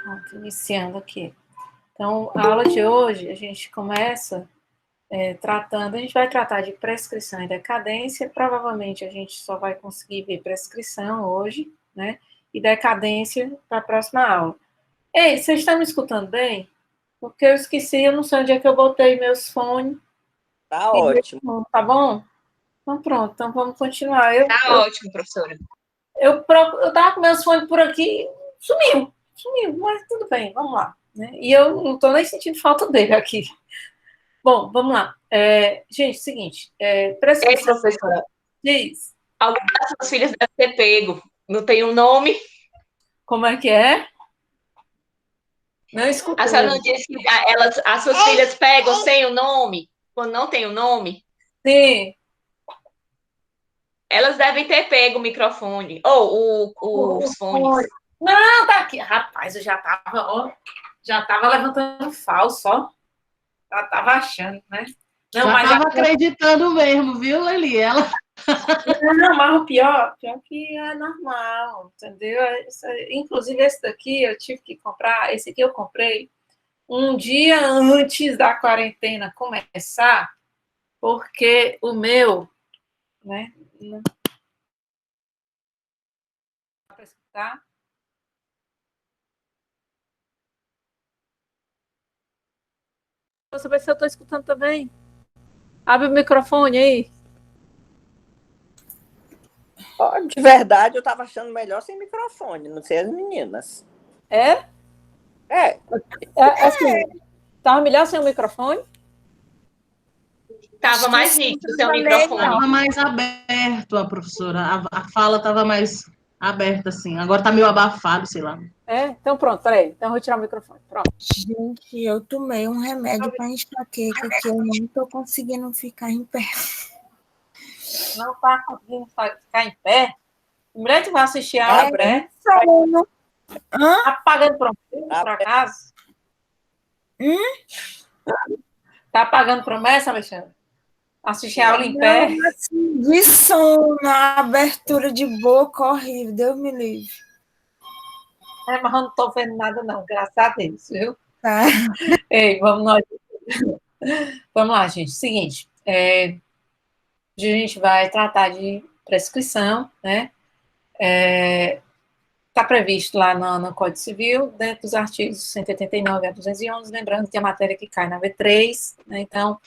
Pronto, iniciando aqui. Então, a aula de hoje, a gente começa a gente vai tratar de prescrição e decadência, provavelmente a gente só vai conseguir ver prescrição hoje, né, e decadência para a próxima aula. Ei, vocês estão me escutando bem? Porque eu esqueci, eu não sei onde é que eu botei meus fones. Tá ótimo. Tá bom? Então pronto, então vamos continuar. Tá ótimo, professora. Eu tava com meus fones por aqui, sumiu, mas tudo bem, vamos lá. Né? E eu não estou nem sentindo falta dele aqui. Bom, vamos lá. Gente, seguinte, prescrição... professora. Diz. Algumas das suas filhas devem ter pego. Não tem um nome? Como é que é? Não escutei. A senhora não disse que as suas filhas pegam sem o nome? Quando não tem o nome? Sim. Elas devem ter pego o microfone. Ou os fones. Não, tá aqui. Rapaz, eu já tava levantando falso, ó. Já tava achando, né? Não, já estava acreditando mesmo, viu, Leli? Não, mas o pior que é normal, entendeu? Inclusive, esse daqui eu tive que comprar, esse aqui eu comprei um dia antes da quarentena começar, porque o meu, né? Não dá para escutar. Vou saber se eu estou escutando também. Abre o microfone aí. De verdade, eu estava achando melhor sem microfone, não sei as meninas. É? Assim, estava melhor sem o microfone? Estava mais nítido sem o microfone. Estava mais aberto, a professora. A fala estava mais aberta, assim. Agora está meio abafado, sei lá. Então pronto, peraí. Então eu vou tirar o microfone. Pronto. Gente, eu tomei um remédio para enxaqueca que eu não estou conseguindo ficar em pé. Não está conseguindo ficar em pé? Mulher, tu vai assistir a aula, né? Tá pagando promessa, por acaso? Tá pagando promessa, Alexandre? Assistir a aula em pé? Assim, de sono, a abertura de boca horrível, Deus me livre. Mas eu não tô vendo nada, não, graças a Deus, viu? Tá. Ei, vamos lá, gente. Seguinte, a gente vai tratar de prescrição, né? Está previsto lá no Código Civil, dentro dos artigos 189 a 211, lembrando que a matéria que cai na V3, né? Então,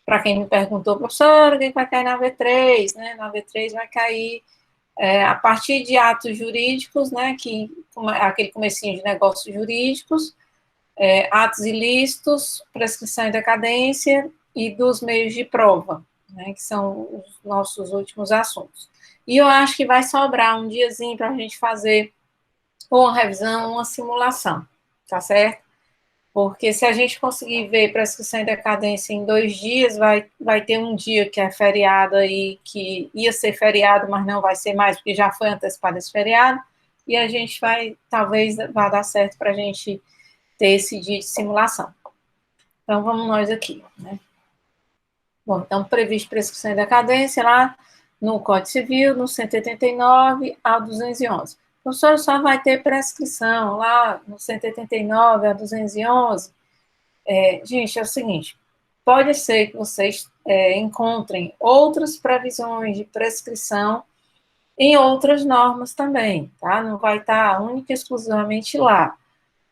para quem me perguntou, professora, quem vai cair na V3, né? Na V3 vai cair a partir de atos jurídicos, né? Aquele comecinho de negócios jurídicos, atos ilícitos, prescrição e decadência e dos meios de prova, né? Que são os nossos últimos assuntos. E eu acho que vai sobrar um diazinho para a gente fazer uma revisão, uma simulação, tá certo? Porque se a gente conseguir ver prescrição e decadência em 2 dias, vai ter um dia que é feriado aí, que ia ser feriado, mas não vai ser mais, porque já foi antecipado esse feriado, e a gente talvez vá dar certo para a gente ter esse dia de simulação. Então, vamos nós aqui, né? Bom, então, previsto prescrição e decadência lá no Código Civil, no 189 ao 211. O professor só vai ter prescrição lá no 189 a 211. Gente, é o seguinte, pode ser que vocês encontrem outras previsões de prescrição em outras normas também, tá? Não vai estar única e exclusivamente lá.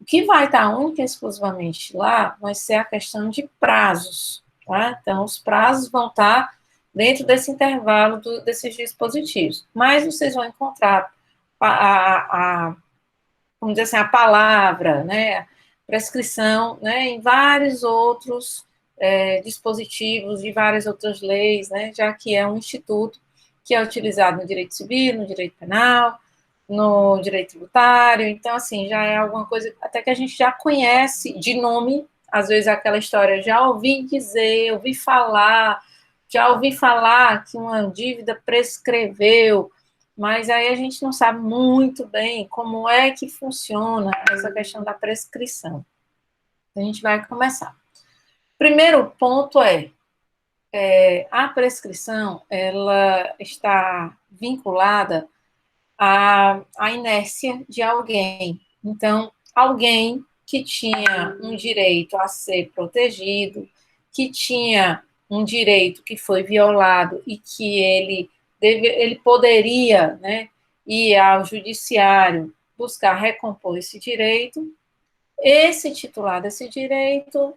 O que vai estar única e exclusivamente lá vai ser a questão de prazos, tá? Então, os prazos vão estar dentro desse intervalo desses dispositivos, mas vocês vão encontrar vamos dizer assim, a palavra, né, prescrição, né, em vários outros dispositivos de várias outras leis, né, já que é um instituto que é utilizado no direito civil, no direito penal, no direito tributário, então, assim, já é alguma coisa até que a gente já conhece de nome, às vezes aquela história, já ouvi dizer, já ouvi falar que uma dívida prescreveu, mas aí a gente não sabe muito bem como é que funciona essa questão da prescrição. A gente vai começar. Primeiro ponto a prescrição, ela está vinculada à inércia de alguém. Então, alguém que tinha um direito a ser protegido, que tinha um direito que foi violado e que ele poderia, né, ir ao judiciário buscar recompor esse direito, esse titular desse direito,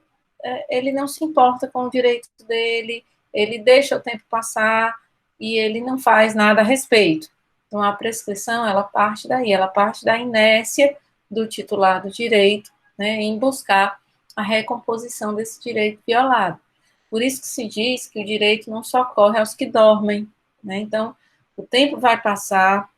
ele não se importa com o direito dele, ele deixa o tempo passar e ele não faz nada a respeito. Então, a prescrição, ela parte daí, ela parte da inércia do titular do direito, né, em buscar a recomposição desse direito violado. Por isso que se diz que o direito não socorre aos que dormem, né? Então, o tempo vai passar,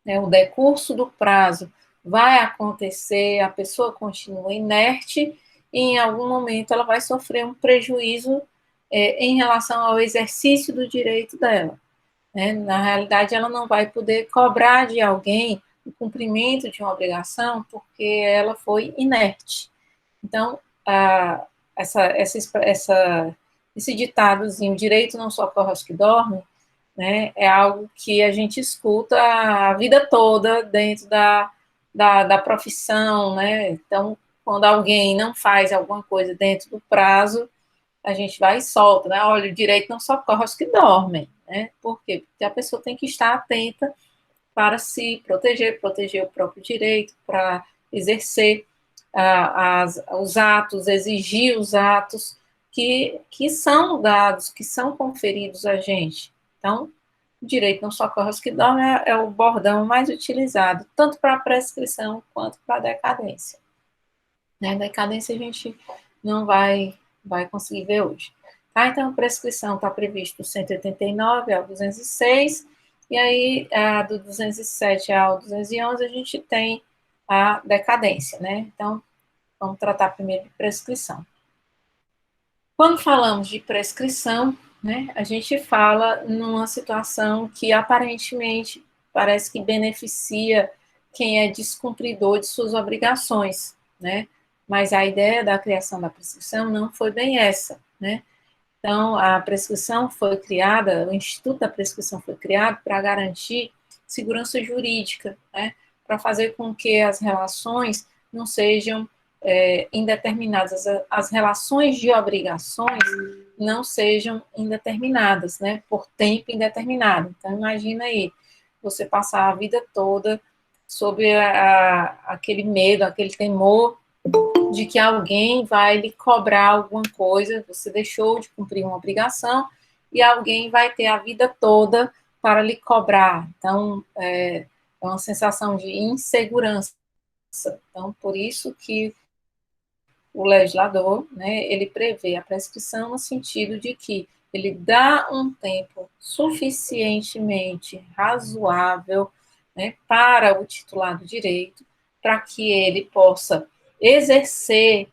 né, o decurso do prazo vai acontecer, a pessoa continua inerte e em algum momento ela vai sofrer um prejuízo em relação ao exercício do direito dela. Né? Na realidade, ela não vai poder cobrar de alguém o cumprimento de uma obrigação porque ela foi inerte. Então, esse ditadozinho, direito não socorre aos que dormem, né, é algo que a gente escuta a vida toda dentro da profissão, né? Então, quando alguém não faz alguma coisa dentro do prazo, a gente vai e solta, né? Olha, o direito não socorre aos que dormem, né? Por quê? Porque a pessoa tem que estar atenta para se proteger, proteger o próprio direito, para exercer os atos, exigir os atos que são dados, que são conferidos a gente. Então, o direito não socorre aos que dormem é o bordão mais utilizado, tanto para a prescrição quanto para a decadência. Né? Decadência a gente não vai conseguir ver hoje. Tá? Então, a prescrição está previsto do 189 ao 206, e aí do 207 ao 211 a gente tem a decadência, né? Então, vamos tratar primeiro de prescrição. Quando falamos de prescrição, né, a gente fala numa situação que aparentemente parece que beneficia quem é descumpridor de suas obrigações, né? Mas a ideia da criação da prescrição não foi bem essa, né? Então, a prescrição foi criada, o Instituto da Prescrição foi criado para garantir segurança jurídica, né? Para fazer com que as relações não sejam indeterminadas, as relações de obrigações não sejam indeterminadas, né? Por tempo indeterminado. Então, imagina aí, você passar a vida toda sob aquele medo, aquele temor de que alguém vai lhe cobrar alguma coisa, você deixou de cumprir uma obrigação e alguém vai ter a vida toda para lhe cobrar. Então, é uma sensação de insegurança. Então, por isso que o legislador, né, ele prevê a prescrição no sentido de que ele dá um tempo suficientemente razoável, né, para o titular do direito, para que ele possa exercer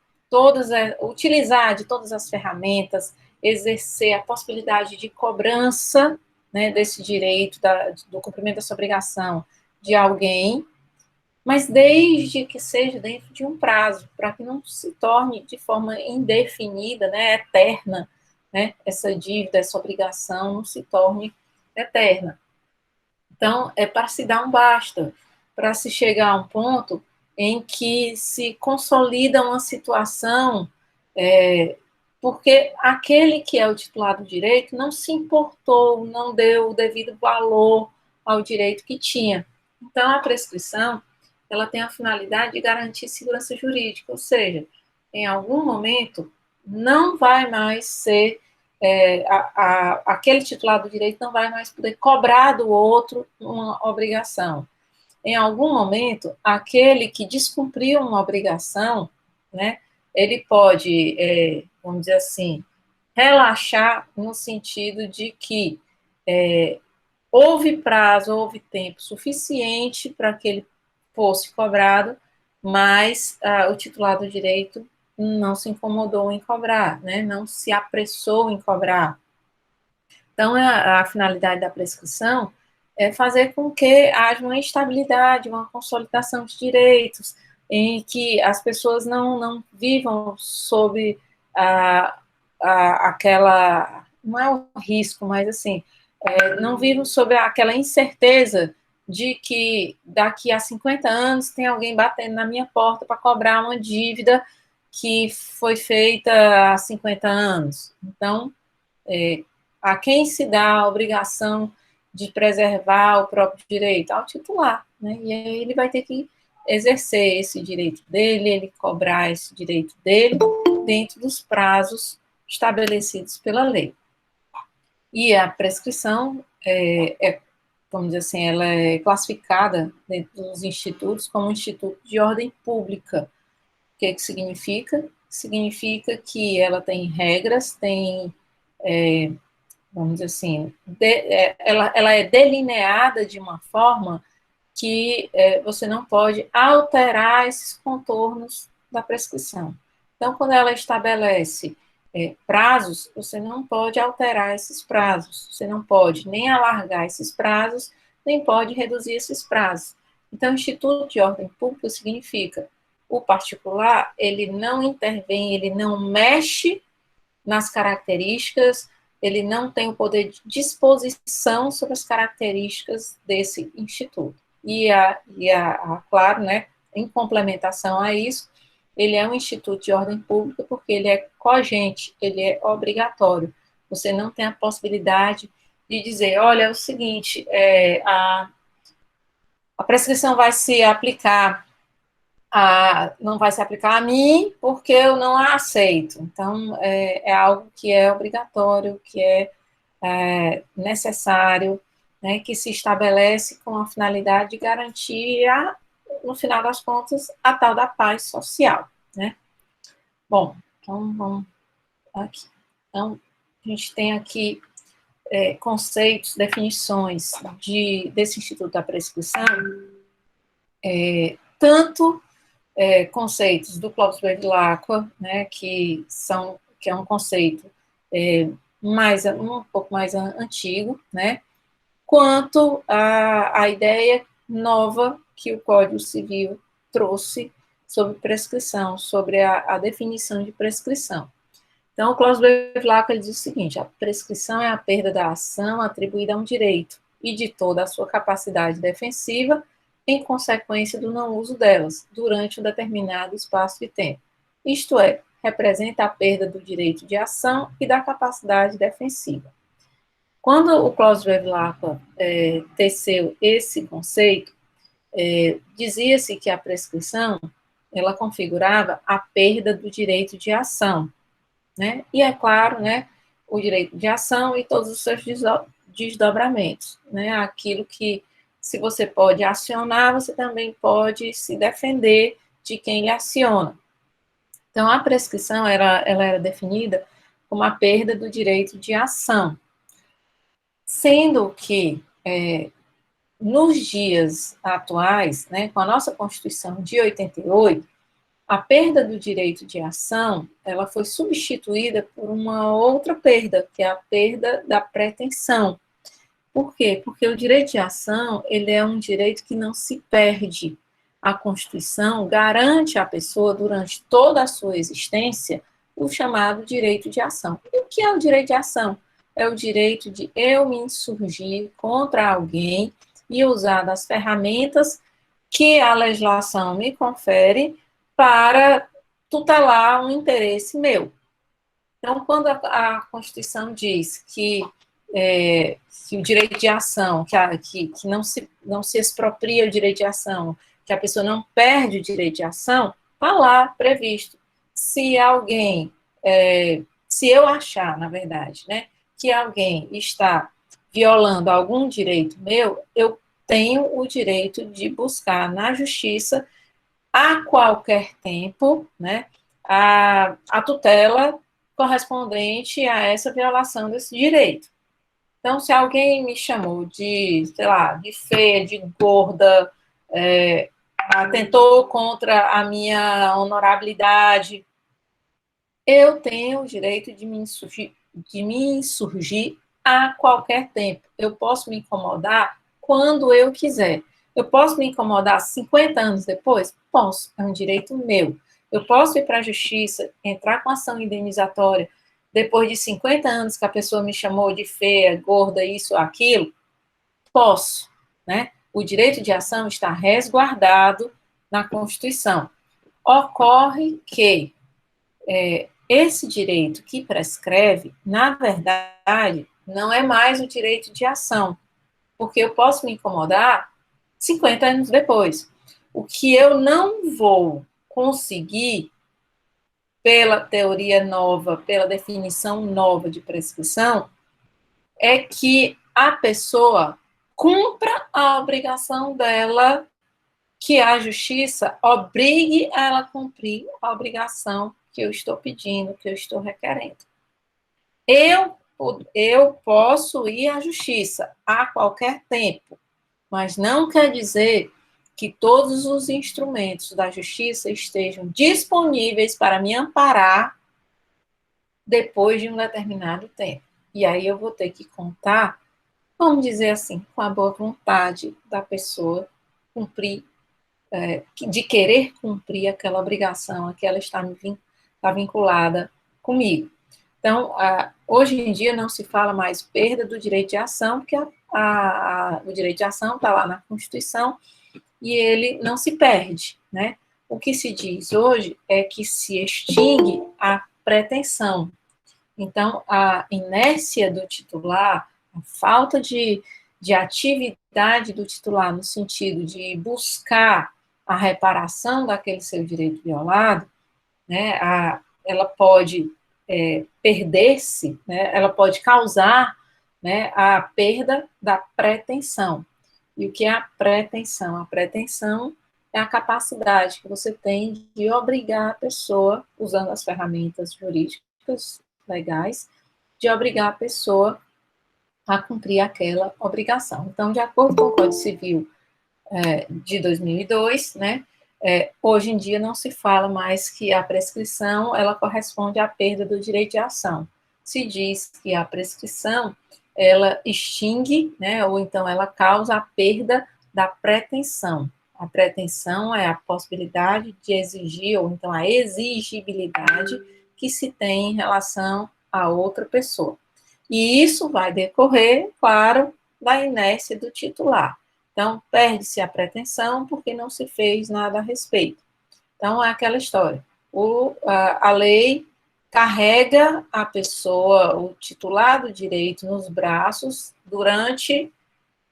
utilizar de todas as ferramentas, exercer a possibilidade de cobrança, né, desse direito, do cumprimento dessa obrigação de alguém, mas desde que seja dentro de um prazo, para que não se torne de forma indefinida, né, eterna, né, essa dívida, essa obrigação não se torne eterna. Então, é para se dar um basta, para se chegar a um ponto em que se consolida uma situação, porque aquele que é o titular do direito não se importou, não deu o devido valor ao direito que tinha. Então, a prescrição, ela tem a finalidade de garantir segurança jurídica, ou seja, em algum momento, não vai mais ser, aquele titular do direito não vai mais poder cobrar do outro uma obrigação. Em algum momento, aquele que descumpriu uma obrigação, né, ele pode, vamos dizer assim, relaxar no sentido de que houve prazo, houve tempo suficiente para que ele fosse cobrado, mas o titular do direito não se incomodou em cobrar, né, não se apressou em cobrar. Então, a finalidade da prescrição é fazer com que haja uma estabilidade, uma consolidação de direitos, em que as pessoas não vivam sob aquela, não é o risco, mas assim, não vivam sob aquela incerteza de que daqui a 50 anos tem alguém batendo na minha porta para cobrar uma dívida que foi feita há 50 anos. Então, a quem se dá a obrigação de preservar o próprio direito? Ao titular, né? E aí ele vai ter que exercer esse direito dele, ele cobrar esse direito dele dentro dos prazos estabelecidos pela lei. E a prescrição vamos dizer assim, ela é classificada dentro dos institutos como um instituto de ordem pública. O que significa? Significa que ela tem regras, tem, vamos dizer assim, ela é delineada de uma forma que você não pode alterar esses contornos da prescrição. Então, quando ela estabelece prazos, você não pode alterar esses prazos, você não pode nem alargar esses prazos, nem pode reduzir esses prazos. Então, Instituto de Ordem Pública significa o particular, ele não intervém, ele não mexe nas características, ele não tem o poder de disposição sobre as características desse instituto. Claro, né, em complementação a isso, ele é um instituto de ordem pública porque ele é cogente, ele é obrigatório. Você não tem a possibilidade de dizer, olha, é o seguinte, a prescrição vai se aplicar não vai se aplicar a mim porque eu não a aceito. Então, é algo que é obrigatório, que é necessário, né, que se estabelece com a finalidade de garantir, no final das contas, a tal da paz social, né? Bom, então, vamos aqui. Então, a gente tem aqui conceitos, definições desse Instituto da Prescrição, tanto conceitos do Clóvis Bevilacqua, né, que é um conceito um pouco mais antigo, né, quanto a ideia nova que o Código Civil trouxe sobre prescrição, sobre a definição de prescrição. Então, o Clóvis Bevilacqua diz o seguinte: a prescrição é a perda da ação atribuída a um direito e de toda a sua capacidade defensiva em consequência do não uso delas, durante um determinado espaço de tempo. Isto é, representa a perda do direito de ação e da capacidade defensiva. Quando o Clóvis Bevilacqua teceu esse conceito, dizia-se que a prescrição, ela configurava a perda do direito de ação, né? E é claro, né, o direito de ação e todos os seus desdobramentos, né? Aquilo que, se você pode acionar, você também pode se defender de quem lhe aciona. Então, a prescrição, ela era definida como a perda do direito de ação, sendo que, nos dias atuais, né, com a nossa Constituição de 88, a perda do direito de ação, ela foi substituída por uma outra perda, que é a perda da pretensão. Por quê? Porque o direito de ação, ele é um direito que não se perde. A Constituição garante à pessoa, durante toda a sua existência, o chamado direito de ação. E o que é o direito de ação? É o direito de eu me insurgir contra alguém e usar das ferramentas que a legislação me confere para tutelar um interesse meu. Então, quando a Constituição diz que o direito de ação, que não se expropria o direito de ação, que a pessoa não perde o direito de ação, está lá previsto. Se eu achar, na verdade, né, que alguém está violando algum direito meu, eu tenho o direito de buscar na justiça, a qualquer tempo, né, a tutela correspondente a essa violação desse direito. Então, se alguém me chamou de, sei lá, de feia, de gorda, atentou contra a minha honorabilidade, eu tenho o direito de me insurgir a qualquer tempo. Eu posso me incomodar quando eu quiser. Eu posso me incomodar 50 anos depois? Posso, é um direito meu. Eu posso ir para a justiça, entrar com ação indenizatória, depois de 50 anos que a pessoa me chamou de feia, gorda, isso, aquilo? Posso, né? O direito de ação está resguardado na Constituição. Ocorre que esse direito que prescreve, na verdade, não é mais o direito de ação, porque eu posso me incomodar 50 anos depois. O que eu não vou conseguir, pela teoria nova, pela definição nova de prescrição, é que a pessoa cumpra a obrigação dela, que a justiça obrigue ela a cumprir a obrigação que eu estou pedindo, que eu estou requerendo. Eu posso ir à justiça a qualquer tempo, mas não quer dizer que todos os instrumentos da justiça estejam disponíveis para me amparar depois de um determinado tempo. E aí eu vou ter que contar, vamos dizer assim, com a boa vontade da pessoa cumprir, de querer cumprir aquela obrigação a que ela está vinculada comigo. Então, hoje em dia não se fala mais perda do direito de ação, porque o direito de ação está lá na Constituição e ele não se perde, né? O que se diz hoje é que se extingue a pretensão. Então, a inércia do titular, a falta de atividade do titular no sentido de buscar a reparação daquele seu direito violado, né, ela pode perder-se, né, ela pode causar, né, a perda da pretensão. E o que é a pretensão? A pretensão é a capacidade que você tem de obrigar a pessoa, usando as ferramentas jurídicas legais, de obrigar a pessoa a cumprir aquela obrigação. Então, de acordo com o Código Civil de 2002, né, hoje em dia não se fala mais que a prescrição, ela corresponde à perda do direito de ação. Se diz que a prescrição, ela extingue, né, ou então ela causa a perda da pretensão. A pretensão é a possibilidade de exigir, ou então a exigibilidade que se tem em relação a outra pessoa. E isso vai decorrer, claro, da inércia do titular. Então, perde-se a pretensão porque não se fez nada a respeito. Então, é aquela história. A lei carrega a pessoa, o titular do direito, nos braços durante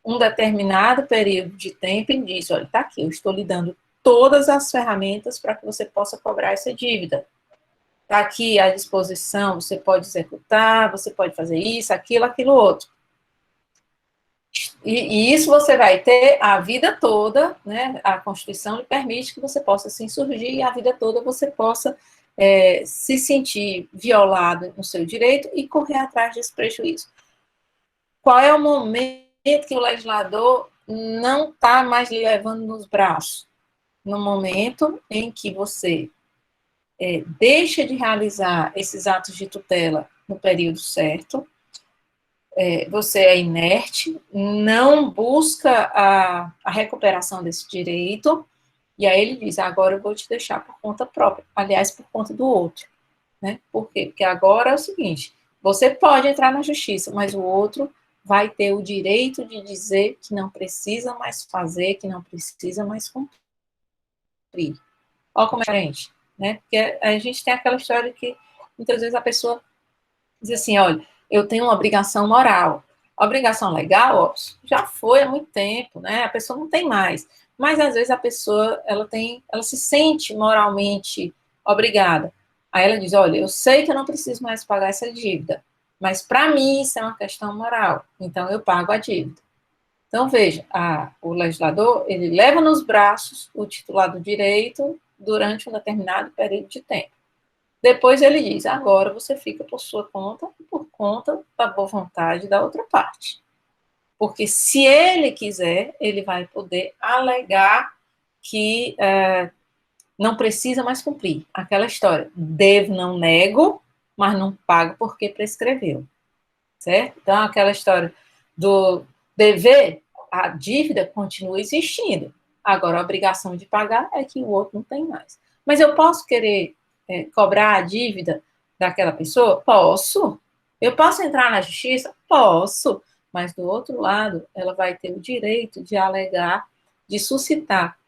um determinado período de tempo e diz, olha, está aqui, eu estou lhe dando todas as ferramentas para que você possa cobrar essa dívida. Está aqui à disposição, você pode executar, você pode fazer isso, aquilo outro. E isso você vai ter a vida toda, né? A Constituição lhe permite que você possa se insurgir e a vida toda você possa se sentir violado no seu direito e correr atrás desse prejuízo. Qual é o momento que o legislador não está mais lhe levando nos braços? No momento em que você deixa de realizar esses atos de tutela no período certo, você é inerte, não busca a recuperação desse direito, e aí ele diz, agora eu vou te deixar por conta própria, aliás, por conta do outro, né? Por quê? Porque agora é o seguinte, você pode entrar na justiça, mas o outro vai ter o direito de dizer que não precisa mais fazer, que não precisa mais cumprir. Olha como é diferente, né? Porque a gente tem aquela história que, muitas vezes, a pessoa diz assim, olha, eu tenho uma obrigação moral. A obrigação legal, ó, já foi há muito tempo, né? A pessoa não tem mais. Mas, às vezes, a pessoa, ela se sente moralmente obrigada. Aí ela diz, olha, eu sei que eu não preciso mais pagar essa dívida, mas, para mim, isso é uma questão moral. Então, eu pago a dívida. Então, veja, o legislador, ele leva nos braços o titular do direito durante um determinado período de tempo. Depois ele diz, agora você fica por sua conta e por conta da boa vontade da outra parte. Porque se ele quiser, ele vai poder alegar que não precisa mais cumprir. Aquela história, devo, não nego, mas não pago porque prescreveu. Certo? Então, aquela história do dever, a dívida continua existindo. Agora, a obrigação de pagar é que o outro não tem mais. Mas eu posso querer cobrar a dívida daquela pessoa? Posso. Eu posso entrar na justiça? Posso. Mas, do outro lado, ela vai ter o direito de alegar, de suscitar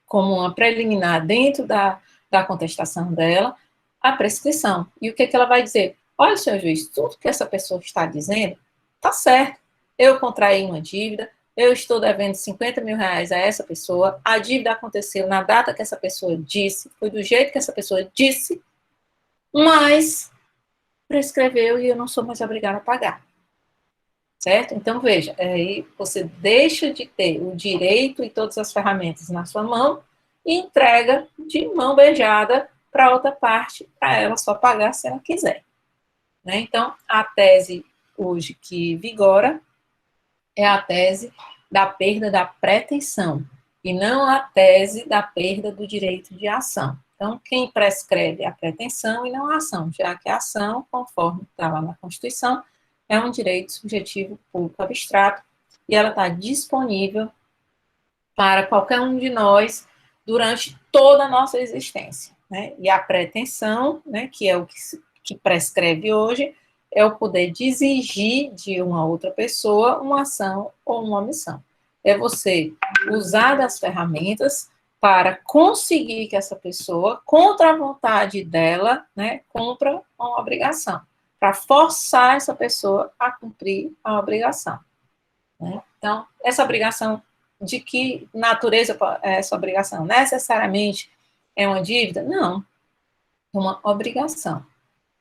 como uma preliminar dentro da contestação dela, a prescrição. E o que ela vai dizer? Olha, senhor juiz, tudo que essa pessoa está dizendo está certo. Eu contraí uma dívida, eu estou devendo 50 mil reais a essa pessoa, a dívida aconteceu na data que essa pessoa disse, foi do jeito que essa pessoa disse, mas prescreveu e eu não sou mais obrigada a pagar. Certo? Então, veja, aí você deixa de ter o direito e todas as ferramentas na sua mão e entrega de mão beijada para outra parte, para ela só pagar se ela quiser. Né? Então, a tese hoje que vigora é a tese da perda da pretensão, e não a tese da perda do direito de ação. Então, quem prescreve a pretensão e não a ação, já que a ação, conforme está lá na Constituição, é um direito subjetivo público abstrato, e ela está disponível para qualquer um de nós durante toda a nossa existência. Né? E a pretensão, né, que é o que prescreve hoje, é o poder de exigir de uma outra pessoa uma ação ou uma omissão. É você usar das ferramentas para conseguir que essa pessoa, contra a vontade dela, né, cumpra uma obrigação, para forçar essa pessoa a cumprir a obrigação. Né? Então, essa obrigação, de que natureza é essa obrigação? Necessariamente é uma dívida? Não, é uma obrigação.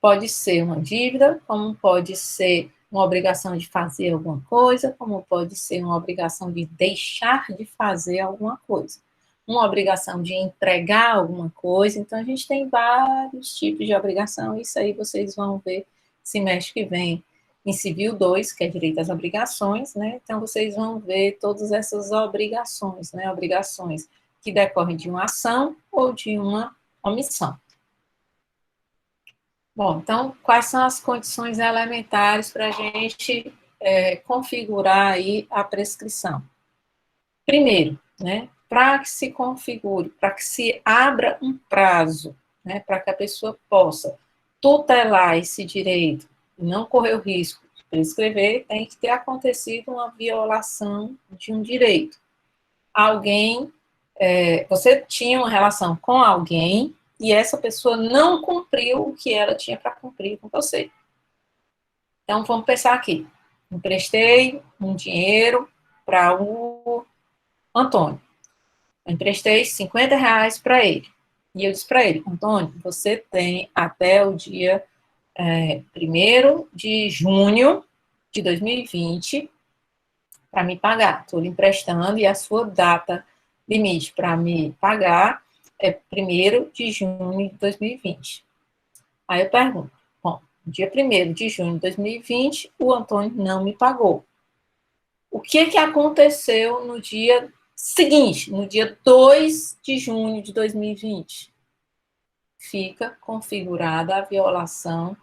Pode ser uma dívida, como pode ser uma obrigação de fazer alguma coisa, como pode ser uma obrigação de deixar de fazer alguma coisa. Uma obrigação de entregar alguma coisa. Então, a gente tem vários tipos de obrigação. Isso aí vocês vão ver semestre que vem em Civil 2, que é Direito às Obrigações, né? Então, vocês vão ver todas essas obrigações, né? Obrigações que decorrem de uma ação ou de uma omissão. Bom, então, quais são as condições elementares para a gente configurar aí a prescrição? Primeiro, né, para que se configure, para que se abra um prazo, né, para que a pessoa possa tutelar esse direito e não correr o risco de prescrever, tem que ter acontecido uma violação de um direito. Alguém, você tinha uma relação com alguém e essa pessoa não cumpriu o que ela tinha para cumprir com você. Então, vamos pensar aqui. Emprestei um dinheiro para o Antônio. Eu emprestei 50 reais para ele. E eu disse para ele, Antônio, você tem até o dia 1º de junho de 2020 para me pagar. Estou lhe emprestando e a sua data limite para me pagar é 1º de junho de 2020. Aí eu pergunto, bom, dia 1º de junho de 2020, o Antônio não me pagou. O que aconteceu no dia seguinte, no dia 2 de junho de 2020? Fica configurada a violação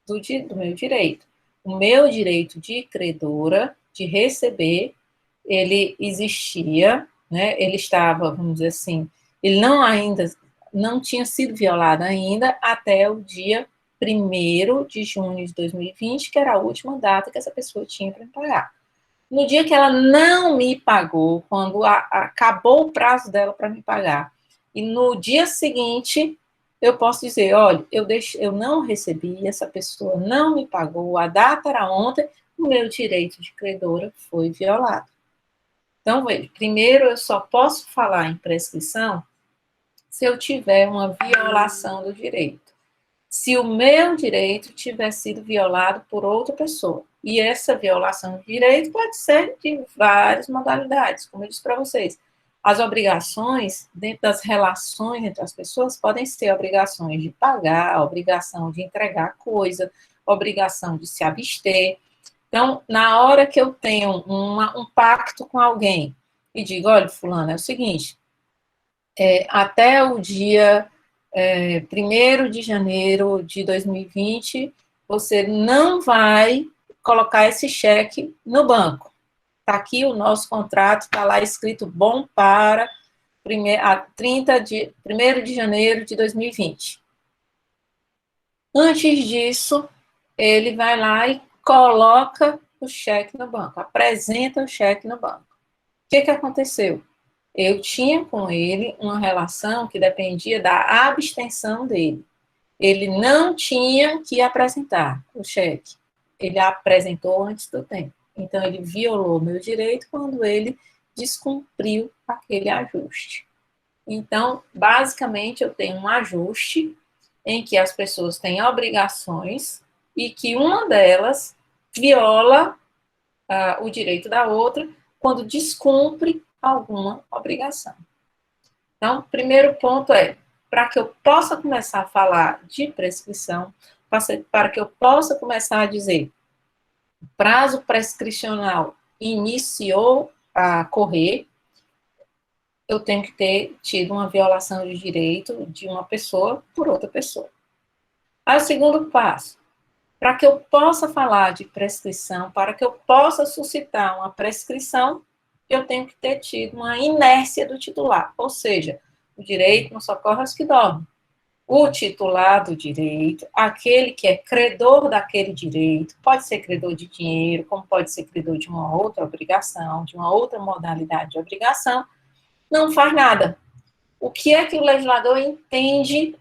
do meu direito. O meu direito de credora, de receber, ele existia, né? Ele estava, vamos dizer assim, ele não tinha sido violado ainda até o dia 1º de junho de 2020, que era a última data que essa pessoa tinha para me pagar. No dia que ela não me pagou, quando acabou o prazo dela para me pagar, e no dia seguinte, eu posso dizer, olha, eu não recebi, essa pessoa não me pagou, a data era ontem, o meu direito de credora foi violado. Então, veja, primeiro eu só posso falar em prescrição se eu tiver uma violação do direito. Se o meu direito tiver sido violado por outra pessoa. E essa violação de direito pode ser de várias modalidades, como eu disse para vocês. As obrigações, dentro das relações entre as pessoas, podem ser obrigações de pagar, obrigação de entregar coisa, obrigação de se abster. Então, na hora que eu tenho um pacto com alguém e digo, olha, fulano, é o seguinte, até o dia 1º de janeiro de 2020, você não vai colocar esse cheque no banco. Está aqui o nosso contrato, está lá escrito bom para 1º de janeiro de 2020. Antes disso, ele vai lá e coloca o cheque no banco, apresenta o cheque no banco. O que aconteceu? Eu tinha com ele uma relação que dependia da abstenção dele. Ele não tinha que apresentar o cheque. Ele apresentou antes do tempo. Então, ele violou meu direito quando ele descumpriu aquele ajuste. Então, basicamente, eu tenho um ajuste em que as pessoas têm obrigações e que uma delas viola o direito da outra quando descumpre alguma obrigação. Então, o primeiro ponto é, para que eu possa começar a falar de prescrição, para que eu possa começar a dizer prazo prescricional iniciou a correr, eu tenho que ter tido uma violação de direito de uma pessoa por outra pessoa. Aí, o segundo passo, para que eu possa falar de prescrição, para que eu possa suscitar uma prescrição, eu tenho que ter tido uma inércia do titular, ou seja, o direito não socorre aos que dormem. O titular do direito, aquele que é credor daquele direito, pode ser credor de dinheiro, como pode ser credor de uma outra obrigação, de uma outra modalidade de obrigação, não faz nada. O que é que o legislador entende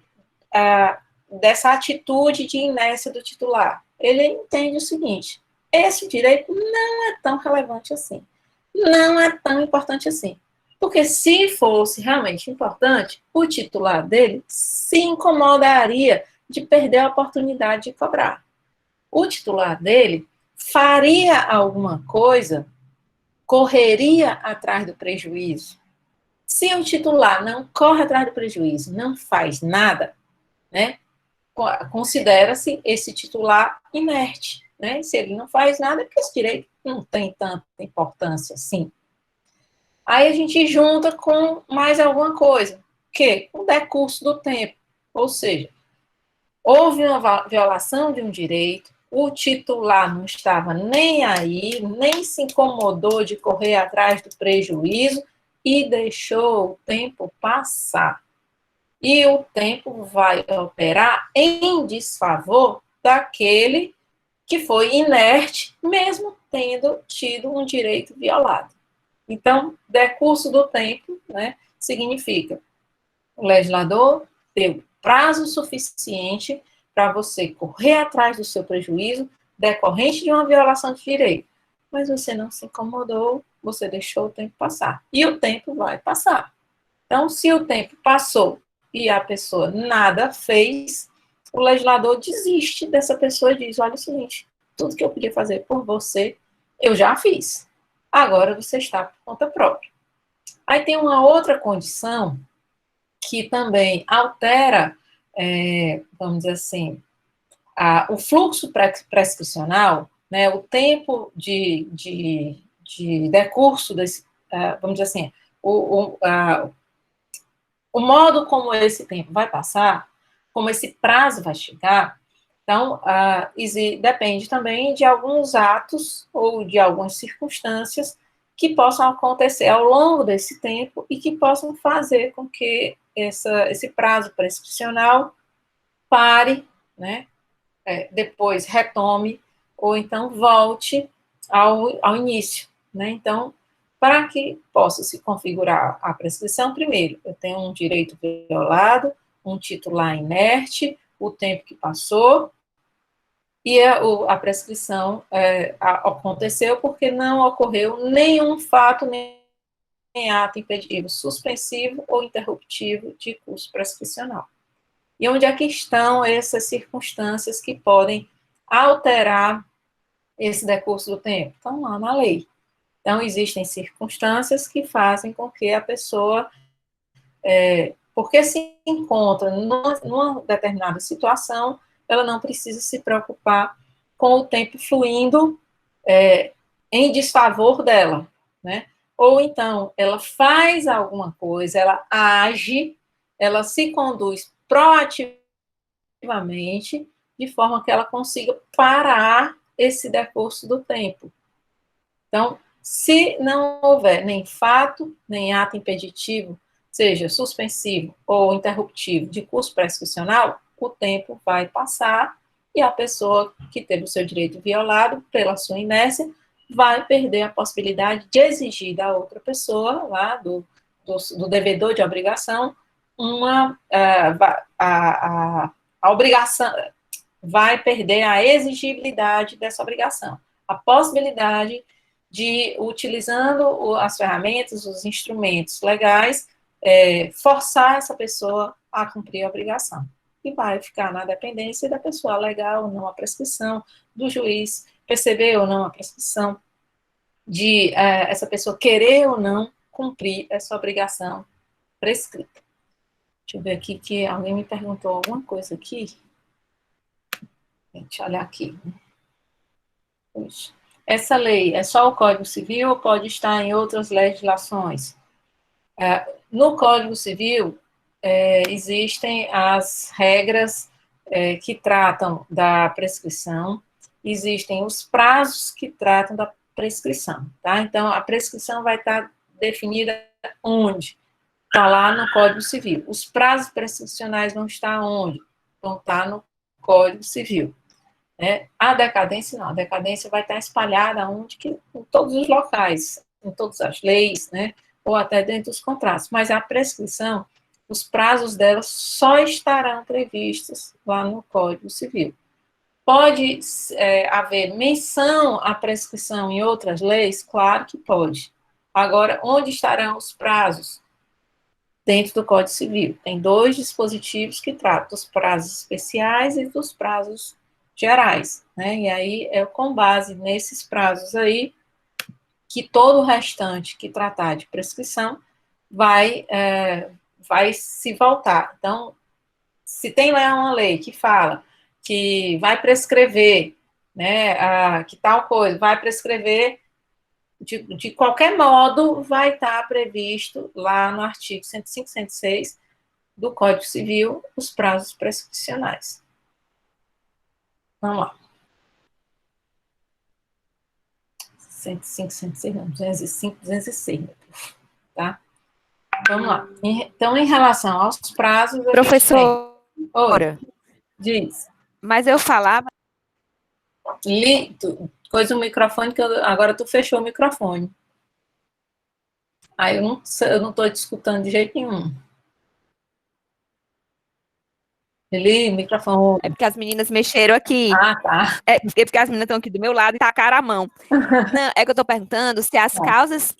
dessa atitude de inércia do titular? Ele entende o seguinte: esse direito não é tão relevante assim, não é tão importante assim. Porque se fosse realmente importante, o titular dele se incomodaria de perder a oportunidade de cobrar. O titular dele faria alguma coisa, correria atrás do prejuízo. Se o titular não corre atrás do prejuízo, não faz nada, né, considera-se esse titular inerte, né? Se ele não faz nada, é porque esse direito não tem tanta importância assim. Aí a gente junta com mais alguma coisa, que o decurso do tempo, ou seja, houve uma violação de um direito, o titular não estava nem aí, nem se incomodou de correr atrás do prejuízo e deixou o tempo passar. E o tempo vai operar em desfavor daquele que foi inerte, mesmo tendo tido um direito violado. Então, decurso do tempo, né, significa o legislador deu prazo suficiente para você correr atrás do seu prejuízo decorrente de uma violação de direito. Mas você não se incomodou, você deixou o tempo passar. E o tempo vai passar. Então, se o tempo passou e a pessoa nada fez, o legislador desiste dessa pessoa e diz: olha, é o seguinte, tudo que eu podia fazer por você, eu já fiz. Agora você está por conta própria. Aí tem uma outra condição que também altera, vamos dizer assim, o fluxo prescricional, né, o tempo de decurso desse, vamos dizer assim, o modo como esse tempo vai passar, como esse prazo vai chegar, então, depende também de alguns atos ou de algumas circunstâncias que possam acontecer ao longo desse tempo e que possam fazer com que esse prazo prescricional pare, né, depois retome, ou então volte ao início, né? Então, para que possa se configurar a prescrição, primeiro, eu tenho um direito violado, um titular inerte, o tempo que passou, e a prescrição aconteceu porque não ocorreu nenhum fato, nem ato impeditivo suspensivo ou interruptivo de curso prescricional. E onde é que estão essas circunstâncias que podem alterar esse decurso do tempo? Estão lá na lei. Então, existem circunstâncias que fazem com que a pessoa, porque se encontra numa determinada situação, ela não precisa se preocupar com o tempo fluindo em desfavor dela, né? Ou então, ela faz alguma coisa, ela age, ela se conduz proativamente, de forma que ela consiga parar esse decurso do tempo. Então, se não houver nem fato, nem ato impeditivo, seja suspensivo ou interruptivo de curso prescricional, o tempo vai passar e a pessoa que teve o seu direito violado pela sua inércia vai perder a possibilidade de exigir da outra pessoa, lá do devedor de obrigação, a obrigação, vai perder a exigibilidade dessa obrigação, a possibilidade de, utilizando as ferramentas, os instrumentos legais, forçar essa pessoa a cumprir a obrigação. E vai ficar na dependência da pessoa alegar ou não a prescrição, do juiz perceber ou não a prescrição, de essa pessoa querer ou não cumprir essa obrigação prescrita. Deixa eu ver aqui que alguém me perguntou alguma coisa aqui. Deixa eu olhar aqui. Puxa. Essa lei é só o Código Civil ou pode estar em outras legislações? No Código Civil, existem as regras que tratam da prescrição, existem os prazos que tratam da prescrição, tá? Então, a prescrição vai estar definida onde? Está lá no Código Civil. Os prazos prescricionais vão estar onde? Vão estar no Código Civil. A decadência não, a decadência vai estar espalhada onde que, em todos os locais, em todas as leis, né, ou até dentro dos contratos, mas a prescrição, os prazos dela só estarão previstos lá no Código Civil. Pode haver menção à prescrição em outras leis? Claro que pode. Agora, onde estarão os prazos? Dentro do Código Civil. Tem 2 dispositivos que tratam dos prazos especiais e dos prazos gerais, né? E aí é com base nesses prazos aí que todo o restante que tratar de prescrição vai se voltar. Então, se tem lá uma lei que fala que vai prescrever, né, que tal coisa, vai prescrever, de qualquer modo, vai estar previsto lá no artigo 105, 106 do Código Civil, os prazos prescricionais. Vamos lá. 105, 106, não, 205, 206, tá? Vamos lá. Então, em relação aos prazos... Professora, Oi, diz. mas eu falava... Coisa o microfone, que agora tu fechou o microfone. Aí eu não estou te escutando de jeito nenhum. Ele, microfone. É porque as meninas mexeram aqui. Ah, tá. É porque as meninas estão aqui do meu lado e tacaram a mão. Não, é que eu estou perguntando se as causas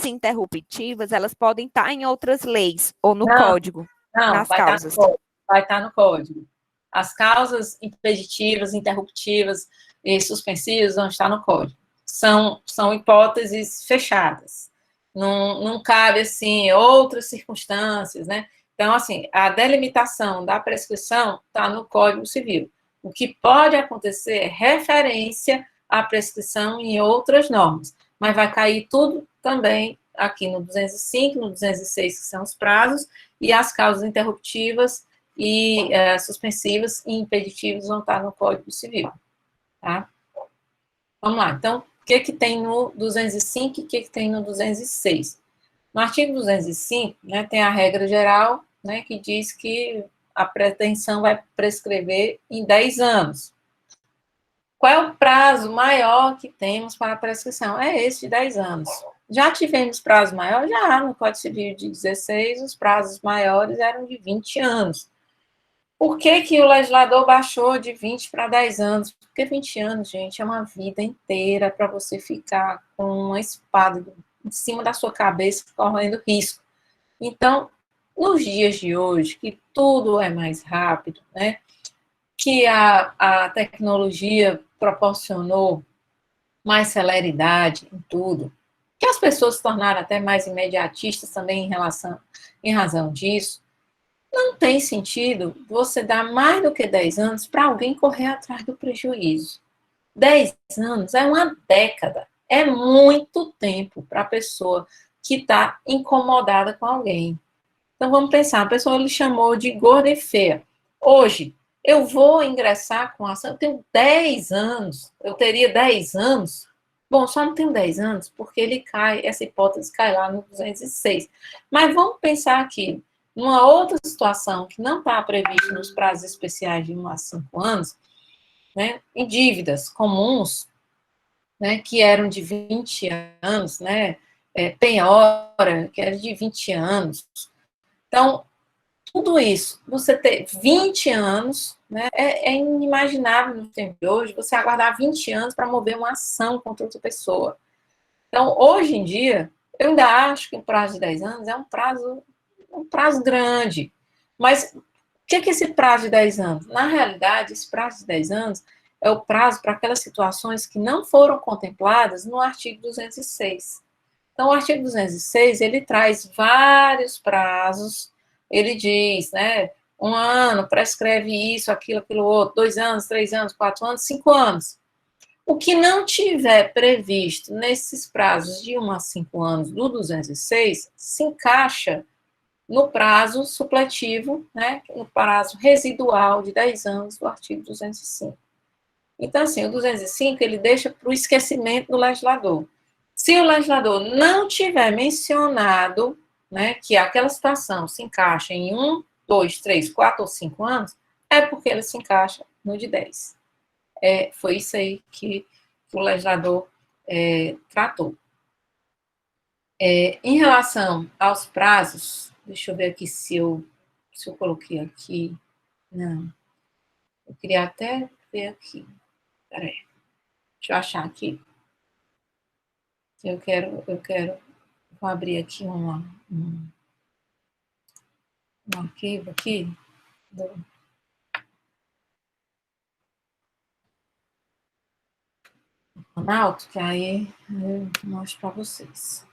interruptivas, elas podem estar em outras leis, ou no código, nas causas. Vai estar no código. As causas impeditivas, interruptivas e suspensivas vão estar no código. São hipóteses fechadas. Não cabe, assim, outras circunstâncias, né? Então, assim, a delimitação da prescrição está no Código Civil. O que pode acontecer é referência à prescrição em outras normas, mas vai cair tudo também aqui no 205, no 206, que são os prazos, e as causas interruptivas e suspensivas e impeditivas vão estar no Código Civil, tá? Vamos lá, então, o que tem no 205 e o que tem no 206? No artigo 205, né, tem a regra geral, né, que diz que a pretensão vai prescrever em 10 anos. Qual é o prazo maior que temos para a prescrição? É esse de 10 anos. Já tivemos prazo maior? Já, no Código Civil de 16, os prazos maiores eram de 20 anos. Por que o legislador baixou de 20 para 10 anos? Porque 20 anos, gente, é uma vida inteira para você ficar com uma espada em cima da sua cabeça, correndo risco. Então, nos dias de hoje, que tudo é mais rápido, né, que a tecnologia proporcionou mais celeridade em tudo, que as pessoas se tornaram até mais imediatistas também em razão disso, não tem sentido você dar mais do que 10 anos para alguém correr atrás do prejuízo. 10 anos é uma década. É muito tempo para a pessoa que está incomodada com alguém. Então, vamos pensar, a pessoa lhe chamou de gorda e feia. Hoje, eu vou ingressar com a ação, eu tenho 10 anos, eu teria 10 anos. Bom, só não tenho 10 anos, porque essa hipótese cai lá no 206. Mas vamos pensar aqui, Uma outra situação que não está prevista nos prazos especiais de 1 a 5 anos, né, em dívidas comuns, né, que eram de 20 anos, né, penhora, que era de 20 anos. Então, tudo isso, você ter 20 anos, né, é inimaginável no tempo de hoje, você aguardar 20 anos para mover uma ação contra outra pessoa. Então, hoje em dia, eu ainda acho que o prazo de 10 anos é um prazo grande. Mas o que é esse prazo de 10 anos? Na realidade, esse prazo de 10 anos é o prazo para aquelas situações que não foram contempladas no artigo 206. Então, o artigo 206, ele traz vários prazos, ele diz, né, 1 ano, prescreve isso, aquilo outro, 2 anos, 3 anos, 4 anos, 5 anos. O que não tiver previsto nesses prazos de 1 a 5 anos do 206, se encaixa no prazo supletivo, né, no prazo residual de 10 anos do artigo 205. Então, assim, o 205, ele deixa para o esquecimento do legislador. Se o legislador não tiver mencionado, né, que aquela situação se encaixa em 1, 2, 3, 4 ou 5 anos, é porque ele se encaixa no de 10. Foi isso aí que o legislador tratou. Em relação aos prazos, deixa eu ver aqui se eu coloquei aqui. Não. Eu queria até ver aqui. Peraí. Deixa eu achar aqui. Eu quero. Vou abrir aqui um arquivo aqui do Planalto, que aí eu mostro para vocês.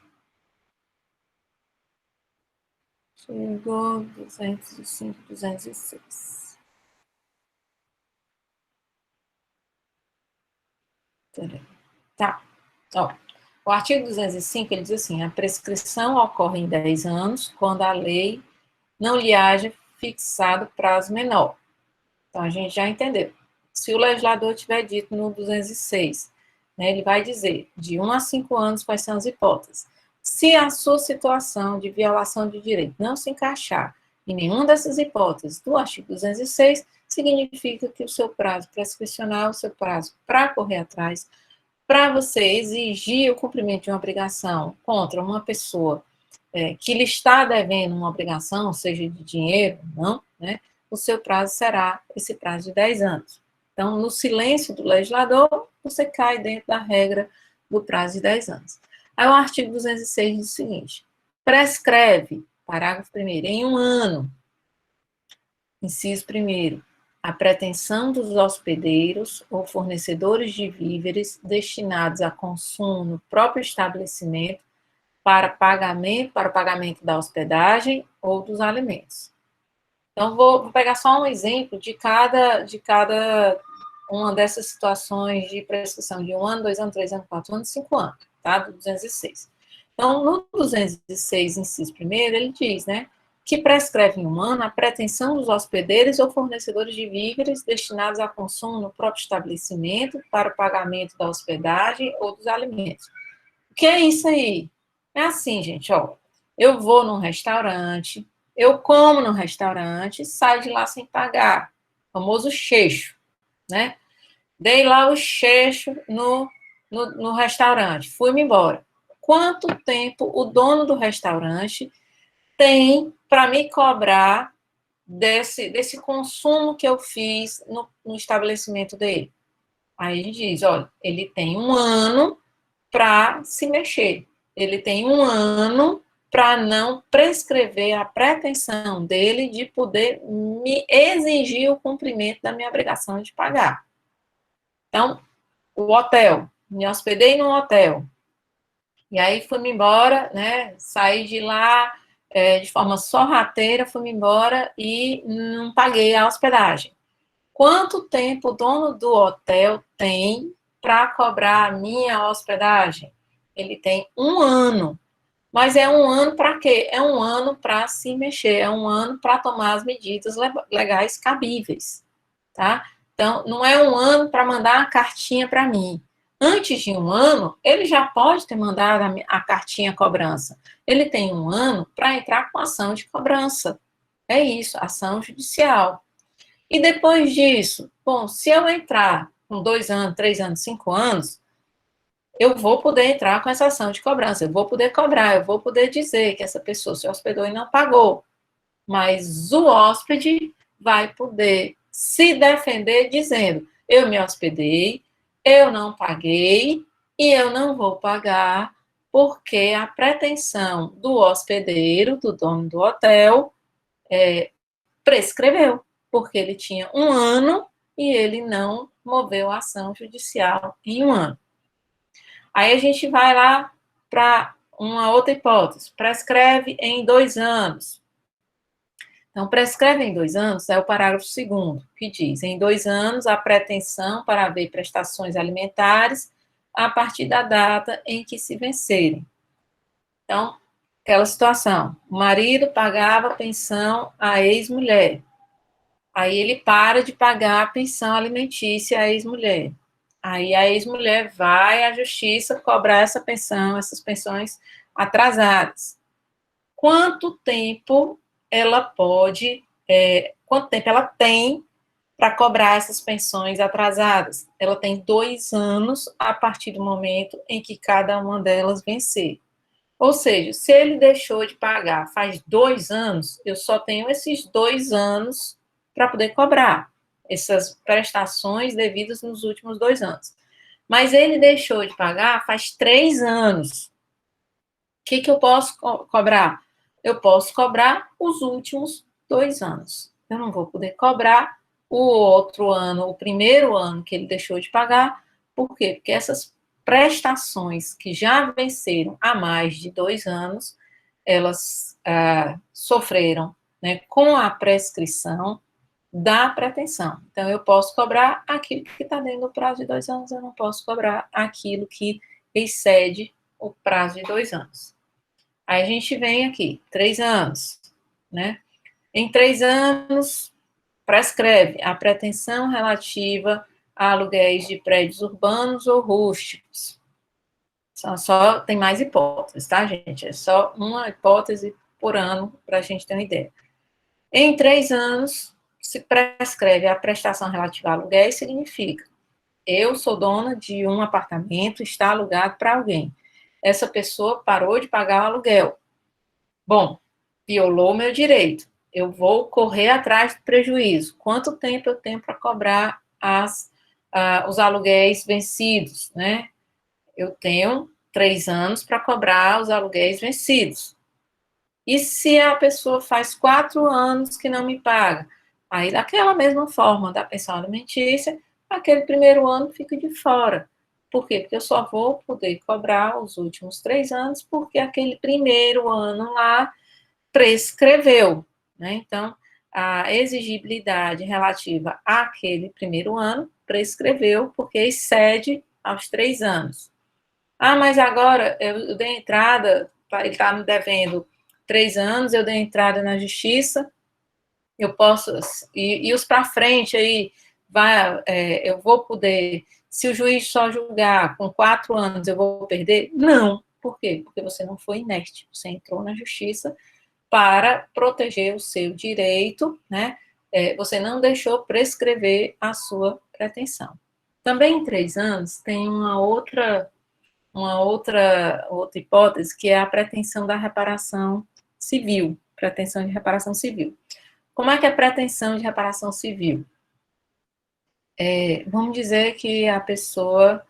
Chegou 205, 206. Tá. Ó, o artigo 205, ele diz assim, a prescrição ocorre em 10 anos quando a lei não lhe haja fixado prazo menor. Então, a gente já entendeu. Se o legislador tiver dito no 206, né, ele vai dizer de 1 a 5 anos quais são as hipóteses. Se a sua situação de violação de direito não se encaixar em nenhuma dessas hipóteses do artigo 206, significa que o seu prazo prescricional, o seu prazo para correr atrás, para você exigir o cumprimento de uma obrigação contra uma pessoa que lhe está devendo uma obrigação, seja de dinheiro ou não, né, o seu prazo será esse prazo de 10 anos. Então, no silêncio do legislador, você cai dentro da regra do prazo de 10 anos. Aí o artigo 206 diz o seguinte, prescreve, parágrafo 1º, em 1 ano, inciso 1º, a pretensão dos hospedeiros ou fornecedores de víveres destinados a consumo no próprio estabelecimento para o pagamento da hospedagem ou dos alimentos. Então, vou pegar só um exemplo de cada uma dessas situações de prescrição de 1 ano, 2 anos, 3 anos, 4 anos, 5 anos, tá? Do 206. Então, no 206, inciso 1º, ele diz, né, que prescreve em 1 ano a pretensão dos hospedeiros ou fornecedores de víveres destinados a consumo no próprio estabelecimento para o pagamento da hospedagem ou dos alimentos. O que é isso aí? É assim, gente, ó, eu vou num restaurante, eu como no restaurante, saio de lá sem pagar, o famoso cheixo, né? Dei lá o cheixo no restaurante, fui-me embora. Quanto tempo o dono do restaurante tem para me cobrar desse consumo que eu fiz no estabelecimento dele? Aí a gente diz, olha, ele tem 1 ano para se mexer. Ele tem 1 ano para não prescrever a pretensão dele de poder me exigir o cumprimento da minha obrigação de pagar. Então, o hotel, me hospedei num hotel, e aí fui-me embora, né, saí de lá de forma sorrateira, fui-me embora e não paguei a hospedagem. Quanto tempo o dono do hotel tem para cobrar a minha hospedagem? Ele tem 1 ano. Mas é 1 ano para quê? É 1 ano para se mexer, é 1 ano para tomar as medidas legais cabíveis, tá? Então, não é 1 ano para mandar uma cartinha para mim. Antes de 1 ano, ele já pode ter mandado a cartinha cobrança. Ele tem 1 ano para entrar com ação de cobrança, É isso, ação judicial. E depois disso, bom, se eu entrar com 2 anos, 3 anos, 5 anos, eu vou poder entrar com essa ação de cobrança, eu vou poder cobrar, eu vou poder dizer que essa pessoa se hospedou e não pagou. Mas o hóspede vai poder se defender dizendo: eu me hospedei, eu não paguei e eu não vou pagar porque a pretensão do hospedeiro, do dono do hotel, prescreveu, porque ele tinha 1 ano e ele não moveu a ação judicial em 1 ano. Aí a gente vai lá para uma outra hipótese, prescreve em 2 anos. Então, prescreve em 2 anos é o parágrafo 2º, que diz: em 2 anos, a pretensão para haver prestações alimentares a partir da data em que se vencerem. Então, aquela situação, o marido pagava pensão à ex-mulher, aí ele para de pagar a pensão alimentícia à ex-mulher. Aí a ex-mulher vai à justiça cobrar essa pensão, essas pensões atrasadas. Quanto tempo ela pode, quanto tempo ela tem para cobrar essas pensões atrasadas? Ela tem 2 anos a partir do momento em que cada uma delas vencer. Ou seja, se ele deixou de pagar faz 2 anos, eu só tenho esses 2 anos para poder cobrar essas prestações devidas nos últimos 2 anos. Mas ele deixou de pagar faz 3 anos. O que eu posso cobrar? Eu posso cobrar os últimos 2 anos. Eu não vou poder cobrar o outro ano, o primeiro ano que ele deixou de pagar. Por quê? Porque essas prestações que já venceram há mais de 2 anos, elas sofreram, né, com a prescrição da pretensão. Então, eu posso cobrar aquilo que está dentro do prazo de 2 anos, eu não posso cobrar aquilo que excede o prazo de 2 anos. Aí a gente vem aqui, 3 anos, né? Em 3 anos, prescreve a pretensão relativa a aluguéis de prédios urbanos ou rústicos. Só tem mais hipóteses, tá, gente? É só uma hipótese por ano, para a gente ter uma ideia. Em 3 anos, se prescreve a prestação relativa a aluguéis, significa: eu sou dona de um apartamento, está alugado para alguém. Essa pessoa parou de pagar o aluguel. Bom, violou meu direito. Eu vou correr atrás do prejuízo. Quanto tempo eu tenho para cobrar os aluguéis vencidos, né? Eu tenho 3 anos para cobrar os aluguéis vencidos. E se a pessoa faz 4 anos que não me paga? Aí, daquela mesma forma da pensão alimentícia, aquele primeiro ano fica de fora. Por quê? Porque eu só vou poder cobrar os últimos 3 anos, porque aquele primeiro ano lá prescreveu, né? Então, a exigibilidade relativa àquele primeiro ano prescreveu, porque excede aos 3 anos. Ah, mas agora eu dei entrada, ele está me devendo 3 anos, eu dei entrada na justiça, eu posso, e os para frente aí, eu vou poder, se o juiz só julgar com 4 anos, eu vou perder? Não. Por quê? Porque você não foi inerte, você entrou na justiça para proteger o seu direito, né? Você não deixou prescrever a sua pretensão. Também em 3 anos tem uma outra hipótese, que é a pretensão da reparação civil, pretensão de reparação civil. Como é que é a pretensão de reparação civil? Vamos dizer que a pessoa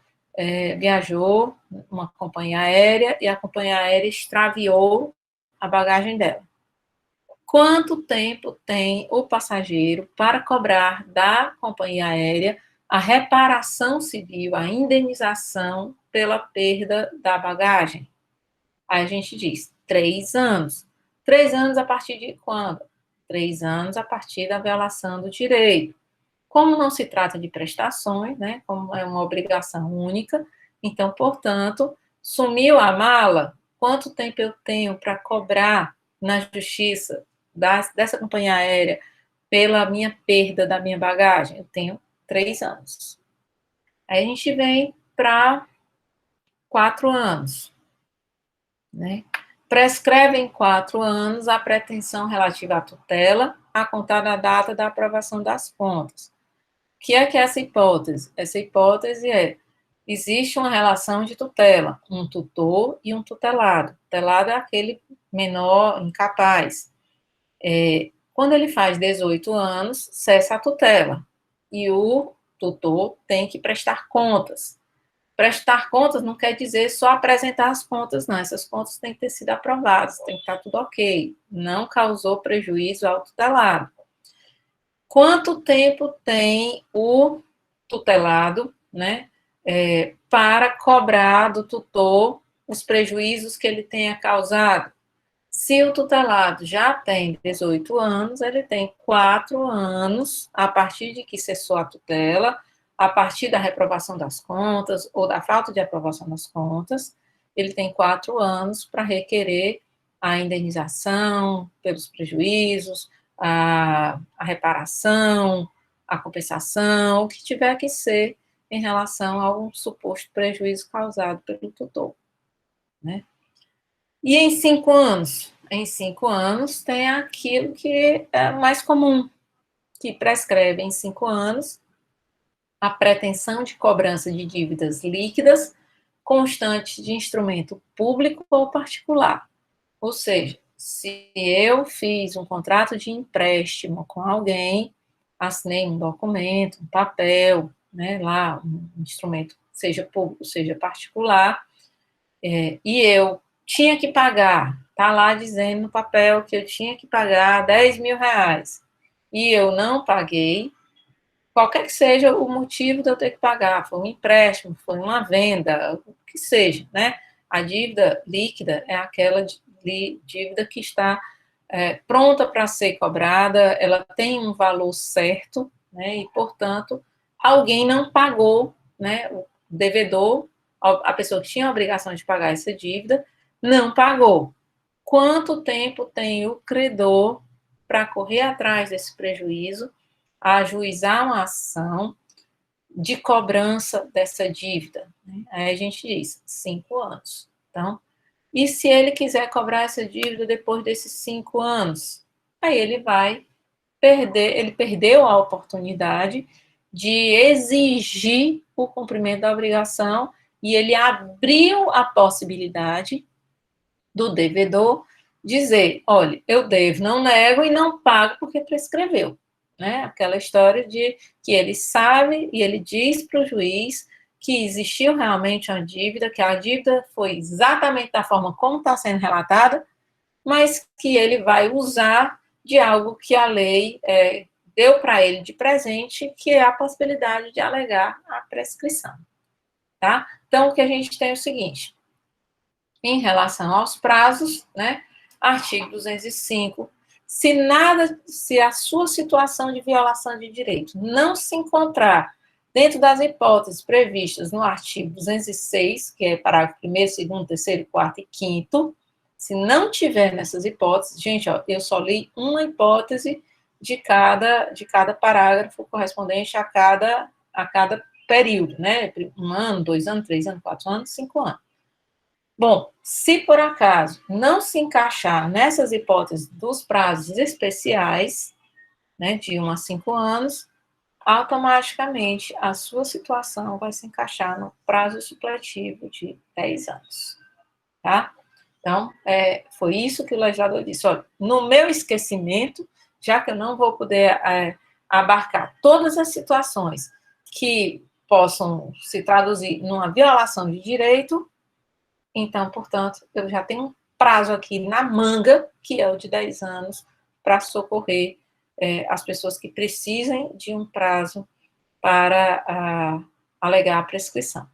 viajou numa companhia aérea e a companhia aérea extraviou a bagagem dela. Quanto tempo tem o passageiro para cobrar da companhia aérea a reparação civil, a indenização pela perda da bagagem? Aí a gente diz 3 anos. 3 anos a partir de quando? 3 anos a partir da violação do direito. Como não se trata de prestações, né, como é uma obrigação única, então, portanto, sumiu a mala, quanto tempo eu tenho para cobrar na justiça dessa companhia aérea pela minha perda da minha bagagem? Eu tenho 3 anos. Aí a gente vem para 4 anos, né? prescreve em 4 anos a pretensão relativa à tutela, a contar da data da aprovação das contas. O que é essa hipótese? Essa hipótese existe uma relação de tutela, um tutor e um tutelado. O tutelado é aquele menor incapaz. Quando ele faz 18 anos, cessa a tutela, e o tutor tem que prestar contas. Prestar contas não quer dizer só apresentar as contas, não. Essas contas têm que ter sido aprovadas, tem que estar tudo ok. Não causou prejuízo ao tutelado. Quanto tempo tem o tutelado, né, para cobrar do tutor os prejuízos que ele tenha causado? Se o tutelado já tem 18 anos, ele tem 4 anos, a partir de que cessou a tutela, a partir da reprovação das contas ou da falta de aprovação das contas, ele tem 4 anos para requerer a indenização pelos prejuízos, a reparação, a compensação, o que tiver que ser em relação a um suposto prejuízo causado pelo tutor, né? E em 5 anos? Em 5 anos tem aquilo que é mais comum, que prescreve em 5 anos a pretensão de cobrança de dívidas líquidas constantes de instrumento público ou particular. Ou seja, se eu fiz um contrato de empréstimo com alguém, assinei um documento, um papel, né, lá, um instrumento, seja público, seja particular, e eu tinha que pagar, tá lá dizendo no papel que eu tinha que pagar 10 mil reais, e eu não paguei, qualquer que seja o motivo de eu ter que pagar, foi um empréstimo, foi uma venda, o que seja, né? A dívida líquida é aquela dívida que está pronta para ser cobrada, ela tem um valor certo, né? E, portanto, alguém não pagou, né? O devedor, a pessoa que tinha a obrigação de pagar essa dívida, não pagou. Quanto tempo tem o credor para correr atrás desse prejuízo, ajuizar uma ação de cobrança dessa dívida? Aí a gente diz 5 anos. Então, e se ele quiser cobrar essa dívida depois desses 5 anos? Aí ele vai perder, ele perdeu a oportunidade de exigir o cumprimento da obrigação e ele abriu a possibilidade do devedor dizer, olha, eu devo, não nego e não pago porque prescreveu, né? Aquela história de que ele sabe e ele diz para o juiz que existiu realmente uma dívida, que a dívida foi exatamente da forma como está sendo relatada, mas que ele vai usar de algo que a lei deu para ele de presente, que é a possibilidade de alegar a prescrição, tá? Então, o que a gente tem é o seguinte, em relação aos prazos, né, artigo 205, se a sua situação de violação de direito não se encontrar dentro das hipóteses previstas no artigo 206, que é parágrafo 1º, 2º, 3º, 4º e 5º, se não tiver nessas hipóteses, gente, ó, eu só li uma hipótese de cada parágrafo correspondente a cada período, né? 1 ano, 2 anos, 3 anos, 4 anos, 5 anos. Bom, se por acaso não se encaixar nessas hipóteses dos prazos especiais, né, de 1 a 5 anos, automaticamente a sua situação vai se encaixar no prazo supletivo de 10 anos, tá? Então, foi isso que o legislador disse, olha, no meu esquecimento, já que eu não vou poder abarcar todas as situações que possam se traduzir numa violação de direito, então, portanto, eu já tenho um prazo aqui na manga, que é o de 10 anos, para socorrer as pessoas que precisem de um prazo para alegar a prescrição.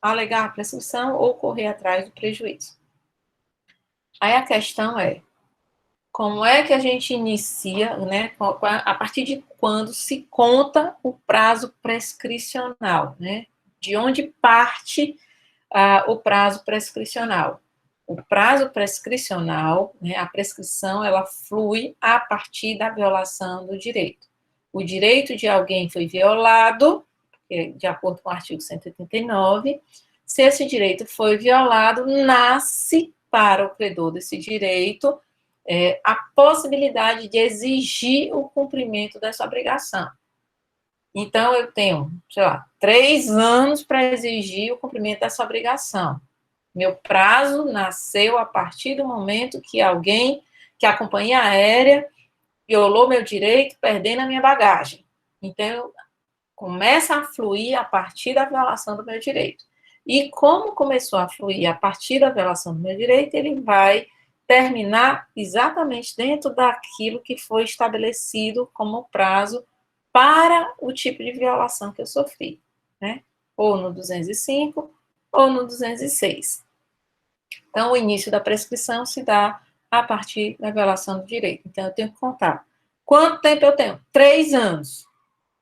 Alegar a prescrição ou correr atrás do prejuízo. Aí a questão é, como é que a gente inicia, né, a partir de quando se conta o prazo prescricional, né? De onde parte o prazo prescricional? O prazo prescricional, né, a prescrição, ela flui a partir da violação do direito. O direito de alguém foi violado, de acordo com o artigo 189, se esse direito foi violado, nasce para o credor desse direito a possibilidade de exigir o cumprimento dessa obrigação. Então, eu tenho, sei lá, 3 anos para exigir o cumprimento dessa obrigação. Meu prazo nasceu a partir do momento que a companhia aérea violou meu direito, perdendo a minha bagagem. Então, começa a fluir a partir da violação do meu direito. E como começou a fluir a partir da violação do meu direito, ele vai terminar exatamente dentro daquilo que foi estabelecido como prazo para o tipo de violação que eu sofri, né? Ou no 205 ou no 206. Então, o início da prescrição se dá a partir da violação do direito. Então, eu tenho que contar. Quanto tempo eu tenho? 3 anos.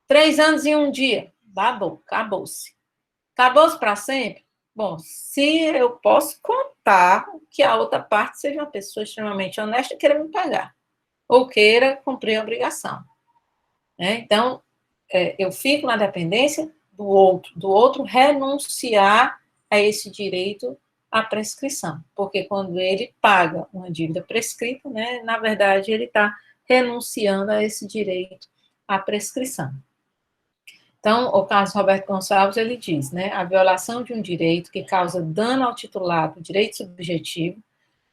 3 anos e 1 dia. Babou, acabou-se. Acabou-se para sempre? Bom, se eu posso contar que a outra parte seja uma pessoa extremamente honesta e queira me pagar, ou queira cumprir a obrigação. Então, eu fico na dependência do outro renunciar a esse direito à prescrição, porque quando ele paga uma dívida prescrita, né, na verdade, ele está renunciando a esse direito à prescrição. Então, o caso Roberto Gonçalves, ele diz, né, a violação de um direito que causa dano ao titular do direito subjetivo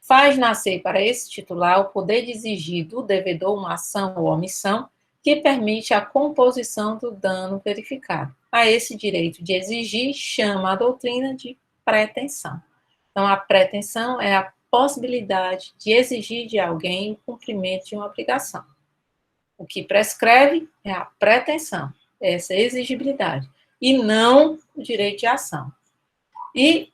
faz nascer para esse titular o poder de exigir do devedor uma ação ou omissão que permite a composição do dano verificado. A esse direito de exigir chama a doutrina de pretensão. Então, a pretensão é a possibilidade de exigir de alguém o cumprimento de uma obrigação. O que prescreve é a pretensão, essa exigibilidade, e não o direito de ação. E,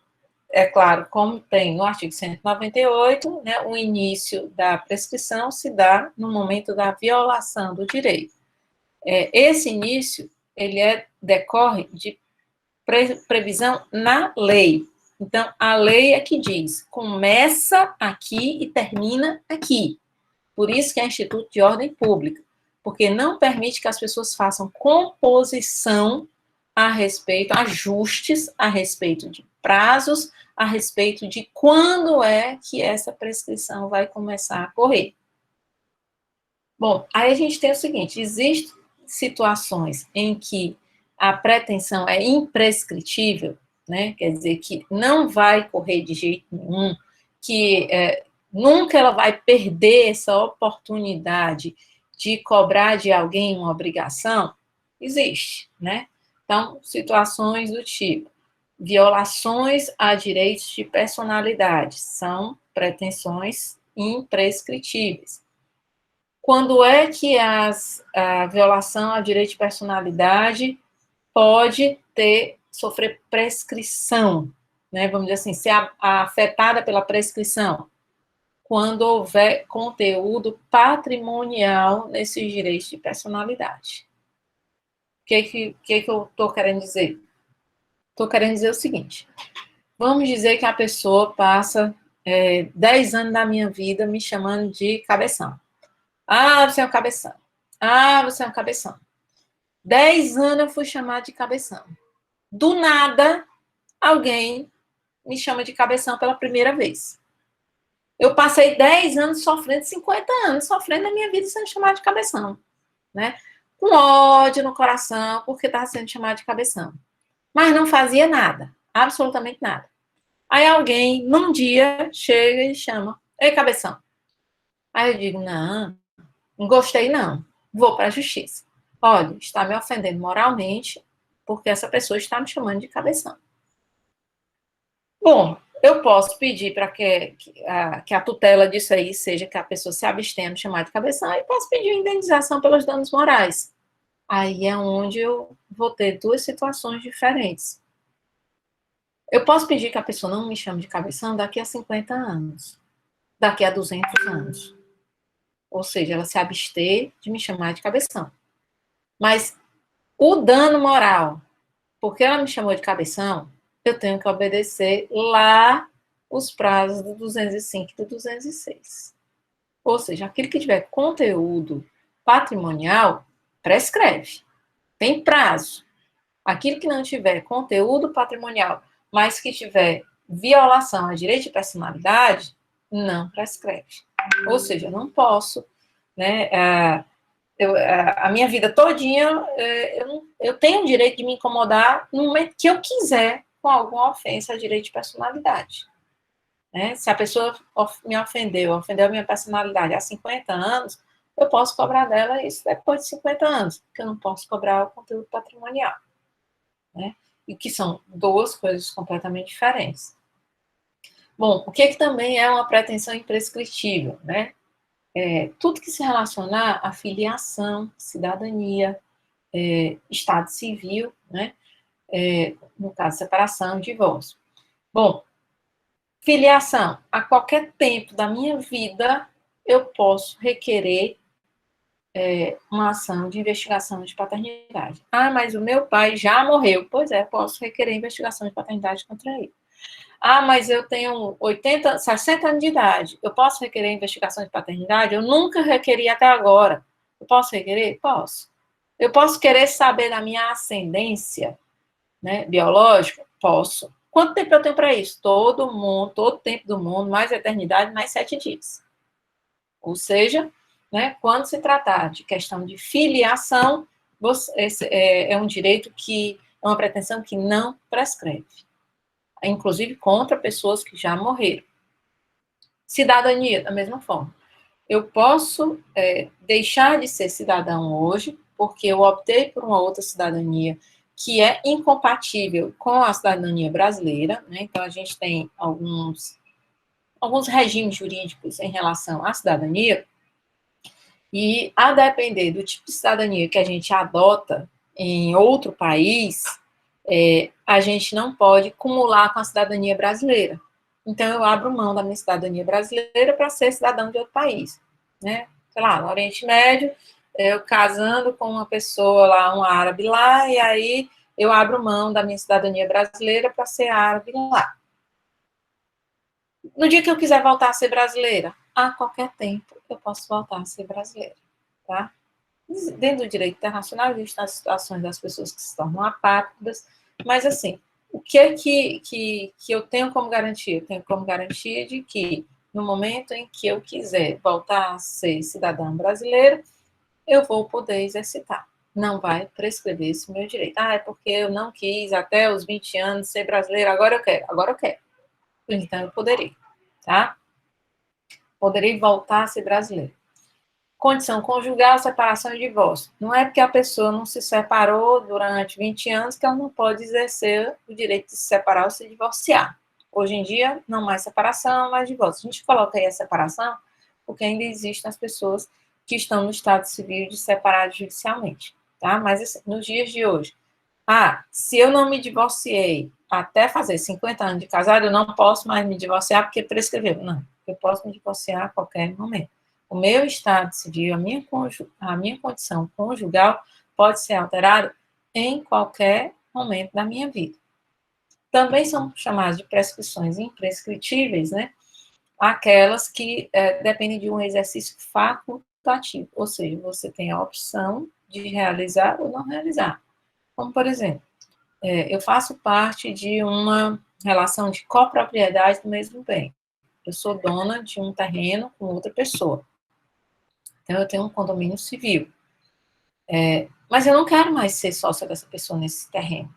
é claro, como tem no artigo 198, né, o início da prescrição se dá no momento da violação do direito. Esse início, ele decorre de previsão na lei. Então, a lei é que diz, começa aqui e termina aqui. Por isso que é Instituto de Ordem Pública, porque não permite que as pessoas façam composição a respeito, ajustes a respeito de prazos, a respeito de quando é que essa prescrição vai começar a correr. Bom, aí a gente tem o seguinte, existem situações em que a pretensão é imprescritível, né? Quer dizer, que não vai correr de jeito nenhum, que nunca ela vai perder essa oportunidade de cobrar de alguém uma obrigação, existe, né? Então, situações do tipo, violações a direitos de personalidade, são pretensões imprescritíveis. Quando é que a violação a direito de personalidade pode sofrer prescrição, né? Vamos dizer assim, ser afetada pela prescrição? Quando houver conteúdo patrimonial nesses direitos de personalidade. O que eu estou querendo dizer? Estou querendo dizer o seguinte, vamos dizer que a pessoa passa 10 anos da minha vida me chamando de cabeção. Ah, você é um cabeção. Ah, você é um cabeção. 10 anos eu fui chamada de cabeção. Do nada, alguém me chama de cabeção pela primeira vez. Eu passei 10 anos sofrendo, 50 anos sofrendo na minha vida sendo chamada de cabeção, né? Com ódio no coração, porque estava sendo chamada de cabeção. Mas não fazia nada, absolutamente nada. Aí alguém, num dia, chega e chama, ei, cabeção. Aí eu digo, não gostei não, vou para a justiça. Olha, está me ofendendo moralmente, porque essa pessoa está me chamando de cabeção. Bom, eu posso pedir para que a tutela disso aí seja que a pessoa se abstenha de chamar de cabeção, e posso pedir indenização pelos danos morais. Aí é onde eu vou ter 2 situações diferentes. Eu posso pedir que a pessoa não me chame de cabeção daqui a 50 anos, daqui a 200 anos. Ou seja, ela se abster de me chamar de cabeção. Mas o dano moral, porque ela me chamou de cabeção, eu tenho que obedecer lá os prazos do 205 e do 206. Ou seja, aquilo que tiver conteúdo patrimonial, prescreve. Tem prazo. Aquilo que não tiver conteúdo patrimonial, mas que tiver violação a direito de personalidade, não prescreve. Ou seja, eu não posso, né, a minha vida todinha, eu tenho o direito de me incomodar no momento que eu quiser com alguma ofensa a direito de personalidade. Né? Se a pessoa me ofendeu a minha personalidade há 50 anos, eu posso cobrar dela isso depois de 50 anos, porque eu não posso cobrar o conteúdo patrimonial. Né? E que são duas coisas completamente diferentes. Bom, o que também é uma pretensão imprescritível, né? Tudo que se relacionar à filiação, cidadania, estado civil, né? No caso, separação, divórcio. Bom, filiação, a qualquer tempo da minha vida, eu posso requerer uma ação de investigação de paternidade. Ah, mas o meu pai já morreu. Pois é, posso requerer investigação de paternidade contra ele. Ah, mas eu tenho 60 anos de idade. Eu posso requerer investigação de paternidade? Eu nunca requeri até agora. Eu posso requerer? Posso. Eu posso querer saber da minha ascendência, né, biológica? Posso. Quanto tempo eu tenho para isso? Todo o tempo do mundo, mais eternidade, mais 7 dias. Ou seja, né, quando se tratar de questão de filiação, esse é um direito que é uma pretensão que não prescreve. Inclusive contra pessoas que já morreram. Cidadania, da mesma forma. Eu posso deixar de ser cidadão hoje, porque eu optei por uma outra cidadania que é incompatível com a cidadania brasileira, né? Então, a gente tem alguns regimes jurídicos em relação à cidadania, e a depender do tipo de cidadania que a gente adota em outro país, a gente não pode cumular com a cidadania brasileira. Então, eu abro mão da minha cidadania brasileira para ser cidadão de outro país. Né? Sei lá, no Oriente Médio, eu casando com uma pessoa lá, um árabe lá, e aí eu abro mão da minha cidadania brasileira para ser árabe lá. No dia que eu quiser voltar a ser brasileira, a qualquer tempo eu posso voltar a ser brasileira. Tá? Dentro do direito internacional, existem as situações das pessoas que se tornam apátridas, mas, assim, o que é que eu tenho como garantia? Eu tenho como garantia de que, no momento em que eu quiser voltar a ser cidadã brasileira, eu vou poder exercitar. Não vai prescrever esse meu direito. Ah, é porque eu não quis até os 20 anos ser brasileira, agora eu quero. Então, eu poderei, tá? Poderei voltar a ser brasileira. Condição conjugal, separação e divórcio. Não é porque a pessoa não se separou durante 20 anos que ela não pode exercer o direito de se separar ou se divorciar. Hoje em dia, não mais separação, mais divórcio. A gente coloca aí a separação porque ainda existem as pessoas que estão no estado civil de separar judicialmente, tá? Mas assim, nos dias de hoje, se eu não me divorciei até fazer 50 anos de casado, eu não posso mais me divorciar porque prescreveu. Não, eu posso me divorciar a qualquer momento. O meu estado civil, a minha condição conjugal pode ser alterada em qualquer momento da minha vida. Também são chamadas de prescrições imprescritíveis, né? Aquelas que dependem de um exercício facultativo, ou seja, você tem a opção de realizar ou não realizar. Como, por exemplo, eu faço parte de uma relação de copropriedade do mesmo bem. Eu sou dona de um terreno com outra pessoa. Então, eu tenho um condomínio civil. Mas eu não quero mais ser sócia dessa pessoa nesse terreno.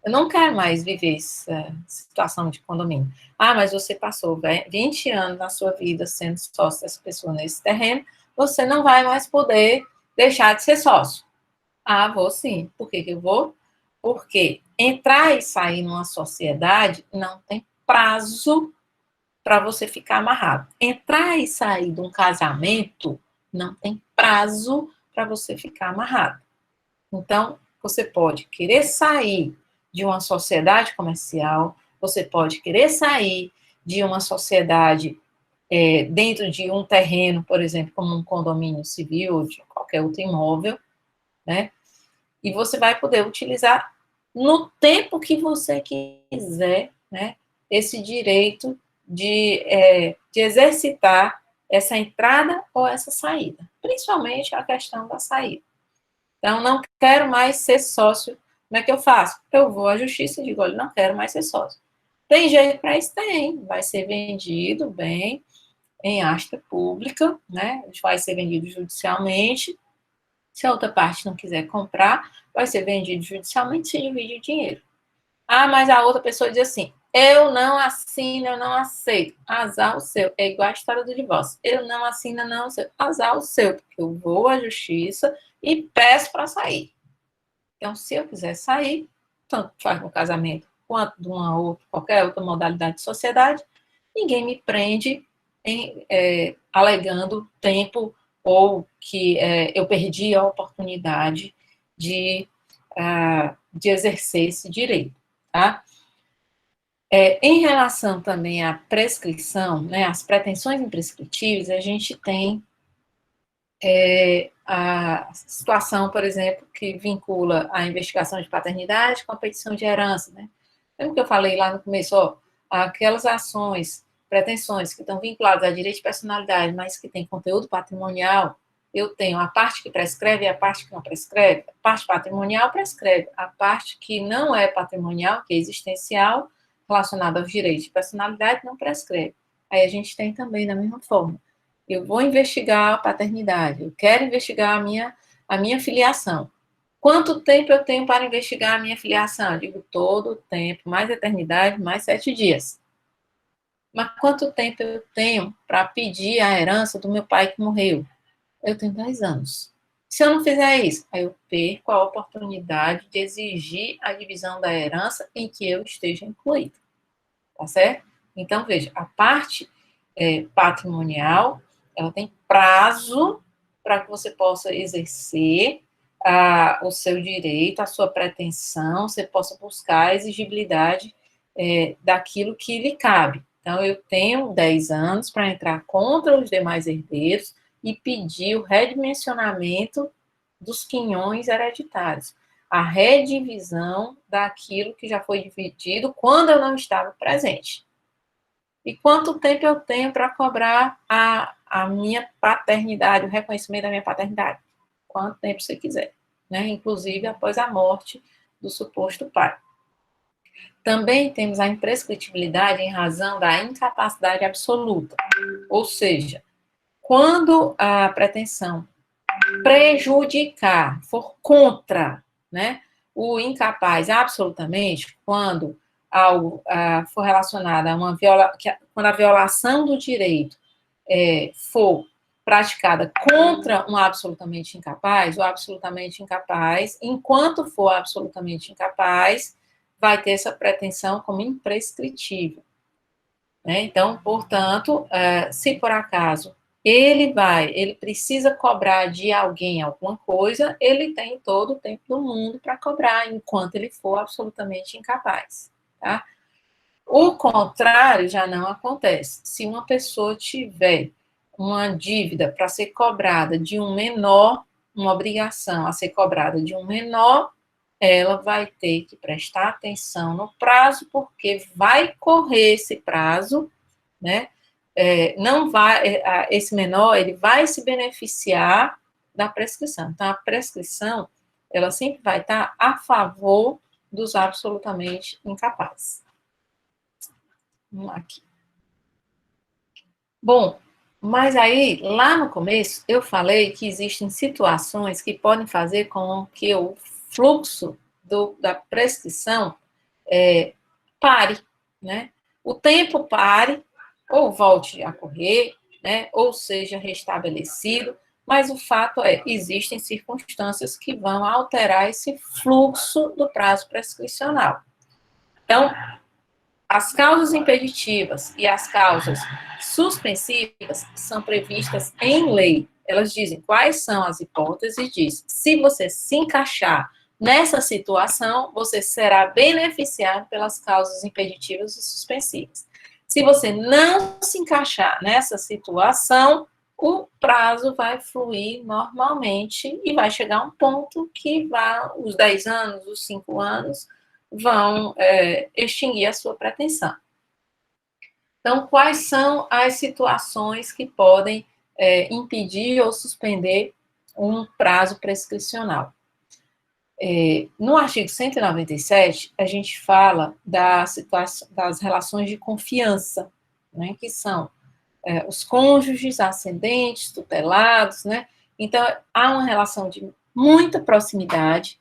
Eu não quero mais viver essa situação de condomínio. Mas você passou 20 anos na sua vida sendo sócio dessa pessoa nesse terreno, você não vai mais poder deixar de ser sócio. Vou sim. Por que eu vou? Porque entrar e sair numa sociedade não tem prazo para você ficar amarrado. Entrar e sair de um casamento não tem prazo para você ficar amarrado. Então, você pode querer sair de uma sociedade comercial, você pode querer sair de uma sociedade dentro de um terreno, por exemplo, como um condomínio civil ou de qualquer outro imóvel, né? E você vai poder utilizar no tempo que você quiser, né, esse direito de exercitar essa entrada ou essa saída, principalmente a questão da saída. Então, não quero mais ser sócio. Como é que eu faço? Eu vou à justiça e digo, olha, não quero mais ser sócio. Tem jeito para isso? Tem. Vai ser vendido bem, em asta pública, né? Vai ser vendido judicialmente. Se a outra parte não quiser comprar, vai ser vendido judicialmente, se divide o dinheiro. Ah, mas a outra pessoa diz assim, eu não assino, eu não aceito. Azar o seu. É igual a história do divórcio. Eu não assino, não aceito. Azar o seu, porque eu vou à justiça e peço para sair. Então, se eu quiser sair, tanto faz no casamento quanto de uma outra, qualquer outra modalidade de sociedade, ninguém me prende alegando tempo ou que eu perdi a oportunidade de exercer esse direito, tá? Em relação também à prescrição, né, às pretensões imprescritíveis, a gente tem a situação, por exemplo, que vincula a investigação de paternidade com a petição de herança, né? Lembra que eu falei lá no começo, ó, aquelas ações, pretensões que estão vinculadas a direito de personalidade, mas que tem conteúdo patrimonial, eu tenho a parte que prescreve e a parte que não prescreve. A parte patrimonial prescreve, a parte que não é patrimonial, que é existencial, relacionada aos direitos de personalidade, não prescreve. Aí a gente tem também da mesma forma. Eu vou investigar a paternidade, eu quero investigar a minha filiação. Quanto tempo eu tenho para investigar a minha filiação? Eu digo todo o tempo, mais eternidade, mais 7 dias. Mas quanto tempo eu tenho para pedir a herança do meu pai que morreu? Eu tenho 10 anos. Se eu não fizer isso, aí eu perco a oportunidade de exigir a divisão da herança em que eu esteja incluído. Tá certo? Então, veja, a parte patrimonial, ela tem prazo para que você possa exercer o seu direito, a sua pretensão, você possa buscar a exigibilidade daquilo que lhe cabe. Então, eu tenho 10 anos para entrar contra os demais herdeiros e pedir o redimensionamento dos quinhões hereditários, a redivisão daquilo que já foi dividido quando eu não estava presente. E quanto tempo eu tenho para cobrar a minha paternidade, o reconhecimento da minha paternidade? Quanto tempo você quiser, né? Inclusive após a morte do suposto pai. Também temos a imprescritibilidade em razão da incapacidade absoluta, ou seja, quando a pretensão prejudicar, for contra, né, o incapaz absolutamente, quando algo for relacionado a quando a violação do direito for praticada contra um absolutamente incapaz, o absolutamente incapaz, enquanto for absolutamente incapaz, vai ter essa pretensão como imprescritível. Né? Então, portanto, se por acaso ele precisa cobrar de alguém alguma coisa, ele tem todo o tempo do mundo para cobrar, enquanto ele for absolutamente incapaz, tá? O contrário já não acontece. Se uma pessoa tiver uma dívida para ser cobrada de um menor, uma obrigação a ser cobrada de um menor, ela vai ter que prestar atenção no prazo, porque vai correr esse prazo, né? Não vai, esse menor, ele vai se beneficiar da prescrição. Então, a prescrição, ela sempre vai estar a favor dos absolutamente incapazes. Vamos lá aqui. Bom, mas aí, lá no começo, eu falei que existem situações que podem fazer com que o fluxo da prescrição pare, né? O tempo pare, ou volte a correr, né, ou seja restabelecido, mas o fato existem circunstâncias que vão alterar esse fluxo do prazo prescricional. Então, as causas impeditivas e as causas suspensivas são previstas em lei. Elas dizem quais são as hipóteses e diz, se você se encaixar nessa situação, você será beneficiado pelas causas impeditivas e suspensivas. Se você não se encaixar nessa situação, o prazo vai fluir normalmente e vai chegar a um ponto que os 10 anos, os 5 anos, vão extinguir a sua pretensão. Então, quais são as situações que podem impedir ou suspender um prazo prescricional? No artigo 197, a gente fala das relações de confiança, né, que são os cônjuges, ascendentes, tutelados, né? Então, há uma relação de muita proximidade,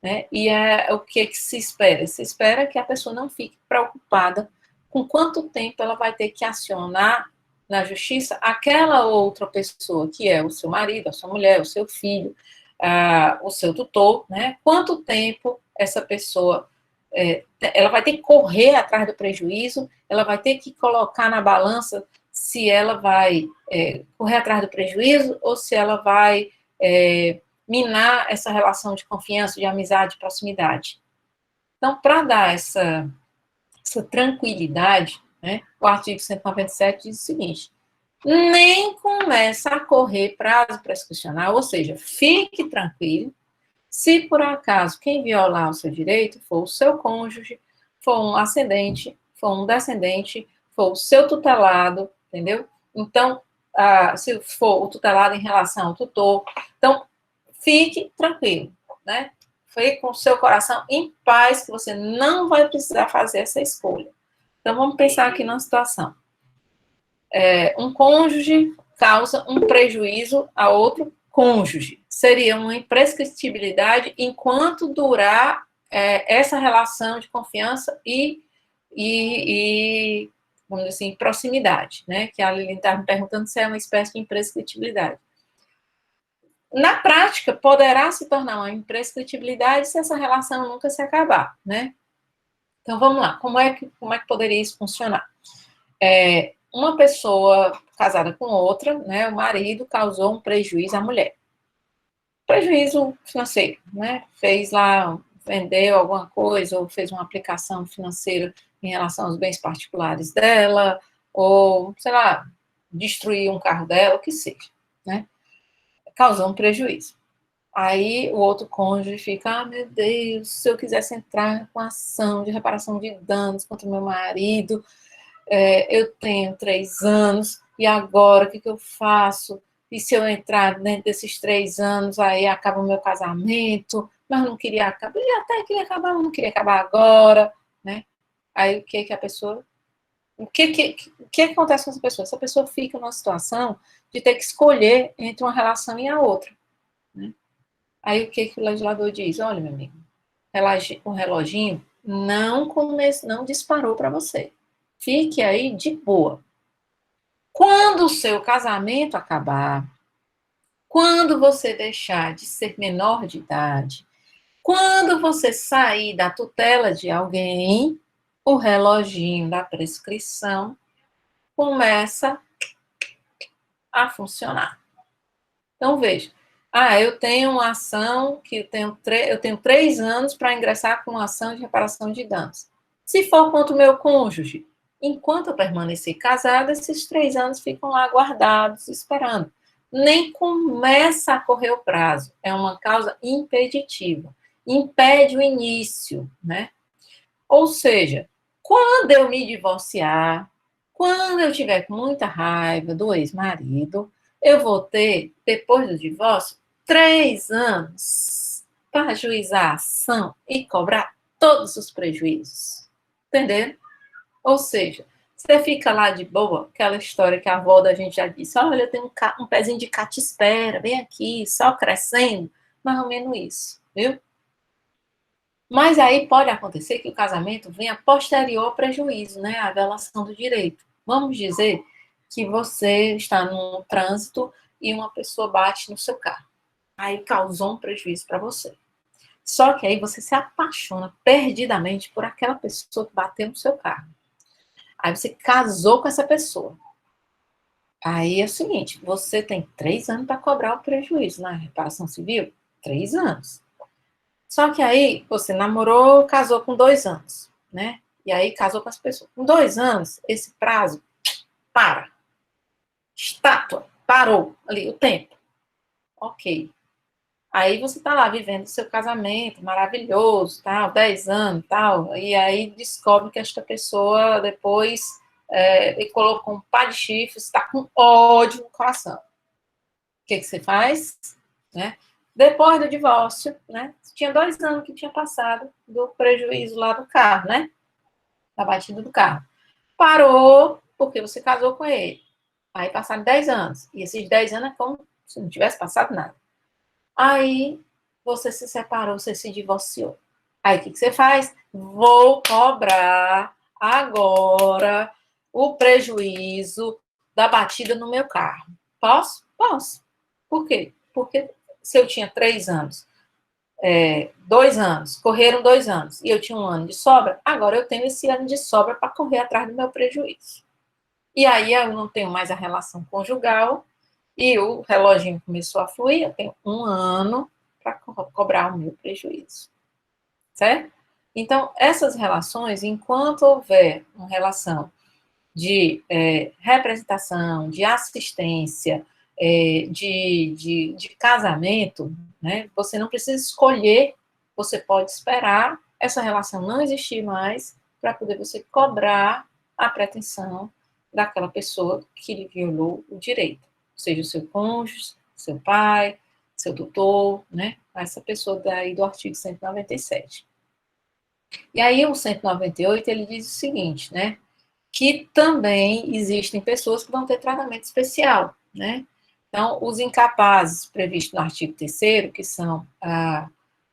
né? E o que se espera? Se espera que a pessoa não fique preocupada com quanto tempo ela vai ter que acionar na justiça aquela outra pessoa, que é o seu marido, a sua mulher, o seu filho, o seu tutor, né? Quanto tempo essa pessoa ela vai ter que correr atrás do prejuízo, ela vai ter que colocar na balança se ela vai correr atrás do prejuízo ou se ela vai minar essa relação de confiança, de amizade, de proximidade. Então, para dar essa tranquilidade, né, o artigo 197 diz o seguinte: nem começa a correr prazo prescricional, ou seja, fique tranquilo, se por acaso quem violar o seu direito for o seu cônjuge, for um ascendente, for um descendente, for o seu tutelado, entendeu? Então, se for o tutelado em relação ao tutor, então, fique tranquilo, né? Fique com o seu coração em paz, que você não vai precisar fazer essa escolha. Então, vamos pensar aqui numa situação. Um cônjuge causa um prejuízo a outro cônjuge. Seria uma imprescritibilidade enquanto durar essa relação de confiança e vamos dizer assim, proximidade, né? Que a Lilian está me perguntando se é uma espécie de imprescritibilidade. Na prática, poderá se tornar uma imprescritibilidade se essa relação nunca se acabar, né? Então, vamos lá. Como é que poderia isso funcionar? Uma pessoa casada com outra, né? O marido causou um prejuízo à mulher. Prejuízo financeiro, né? Fez lá, vendeu alguma coisa, ou fez uma aplicação financeira em relação aos bens particulares dela, ou, sei lá, destruiu um carro dela, o que seja, né? Causou um prejuízo. Aí o outro cônjuge fica, meu Deus, se eu quisesse entrar com ação de reparação de danos contra o meu marido, eu tenho 3 anos, e agora o que eu faço? E se eu entrar dentro desses 3 anos, aí acaba o meu casamento, mas não queria acabar, eu até queria acabar, mas não queria acabar agora, né? Aí o que a pessoa... O que acontece com essa pessoa? Essa pessoa fica numa situação de ter que escolher entre uma relação e a outra, né? Aí o que o legislador diz? Olha, meu amigo, o reloginho não disparou para você. Fique aí de boa. Quando o seu casamento acabar, quando você deixar de ser menor de idade, quando você sair da tutela de alguém, o reloginho da prescrição começa a funcionar. Então, veja. Eu tenho uma ação que eu tenho 3 anos para ingressar com uma ação de reparação de danos. Se for contra o meu cônjuge, enquanto eu permanecer casada, esses 3 anos ficam lá guardados, esperando. Nem começa a correr o prazo. É uma causa impeditiva. Impede o início, né? Ou seja, quando eu me divorciar, quando eu tiver com muita raiva do ex-marido, eu vou ter, depois do divórcio, 3 anos para ajuizar a ação e cobrar todos os prejuízos. Entendeu? Ou seja, você fica lá de boa, aquela história que a avó da gente já disse, olha, eu tenho um pezinho de catispera, vem aqui, só crescendo, mais ou menos isso, viu? Mas aí pode acontecer que o casamento venha posterior ao prejuízo, né? A violação do direito. Vamos dizer que você está num trânsito e uma pessoa bate no seu carro. Aí causou um prejuízo para você. Só que aí você se apaixona perdidamente por aquela pessoa que bateu no seu carro. Aí você casou com essa pessoa. Aí é o seguinte, você tem 3 anos para cobrar o prejuízo na reparação civil. 3 anos. Só que aí você namorou, casou com 2 anos, né? E aí casou com essa pessoa. Com 2 anos, esse prazo para. Estátua, parou ali o tempo. Ok. Aí você tá lá vivendo o seu casamento maravilhoso, tal, 10 anos, tal, e aí descobre que esta pessoa depois colocou um par de chifres, está com ódio no coração. O que você faz? Né? Depois do divórcio, né? Tinha 2 anos que tinha passado do prejuízo lá do carro, né? Da batida do carro. Parou porque você casou com ele. Aí passaram 10 anos. E esses 10 anos é como se não tivesse passado nada. Aí você se separou, você se divorciou. Aí o que você faz? Vou cobrar agora o prejuízo da batida no meu carro. Posso? Posso. Por quê? Porque se eu tinha 3 anos, 2 anos, correram 2 anos, e eu tinha 1 ano de sobra, agora eu tenho esse ano de sobra para correr atrás do meu prejuízo. E aí eu não tenho mais a relação conjugal, e o reloginho começou a fluir, eu tenho 1 ano para cobrar o meu prejuízo. Certo? Então, essas relações, enquanto houver uma relação de representação, de assistência, de casamento, né, você não precisa escolher, você pode esperar essa relação não existir mais para poder você cobrar a pretensão daquela pessoa que lhe violou o direito, seja o seu cônjuge, seu pai, seu tutor, né, essa pessoa daí do artigo 197. E aí o 198, ele diz o seguinte, né, que também existem pessoas que vão ter tratamento especial, né? Então, os incapazes previstos no artigo 3º, que são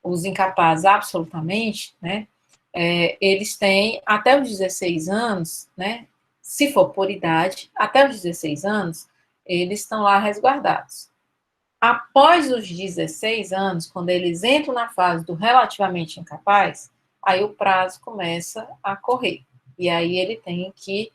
os incapazes absolutamente, né, eles têm até os 16 anos, né, se for por idade, até os 16 anos, eles estão lá resguardados. Após os 16 anos, quando eles entram na fase do relativamente incapaz, aí o prazo começa a correr. E aí ele tem que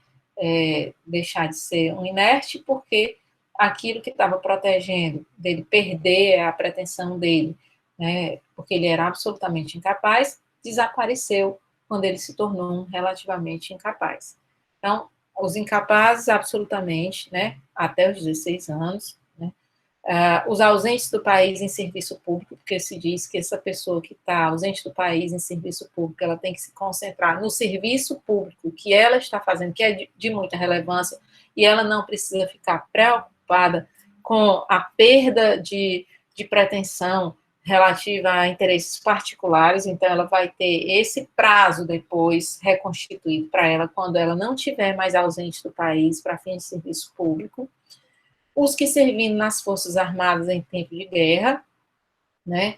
deixar de ser um inerte, porque aquilo que estava protegendo dele perder a pretensão dele, né, porque ele era absolutamente incapaz, desapareceu quando ele se tornou um relativamente incapaz. Então, os incapazes absolutamente, né, até os 16 anos, né, os ausentes do país em serviço público, porque se diz que essa pessoa que está ausente do país em serviço público, ela tem que se concentrar no serviço público que ela está fazendo, que é de muita relevância, e ela não precisa ficar preocupada com a perda de pretensão relativa a interesses particulares, então ela vai ter esse prazo depois reconstituído para ela, quando ela não tiver mais ausente do país para fins de serviço público. Os que servindo nas Forças Armadas em tempo de guerra, né,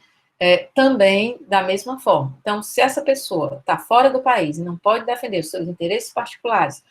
também da mesma forma. Então, se essa pessoa está fora do país e não pode defender os seus interesses particulares,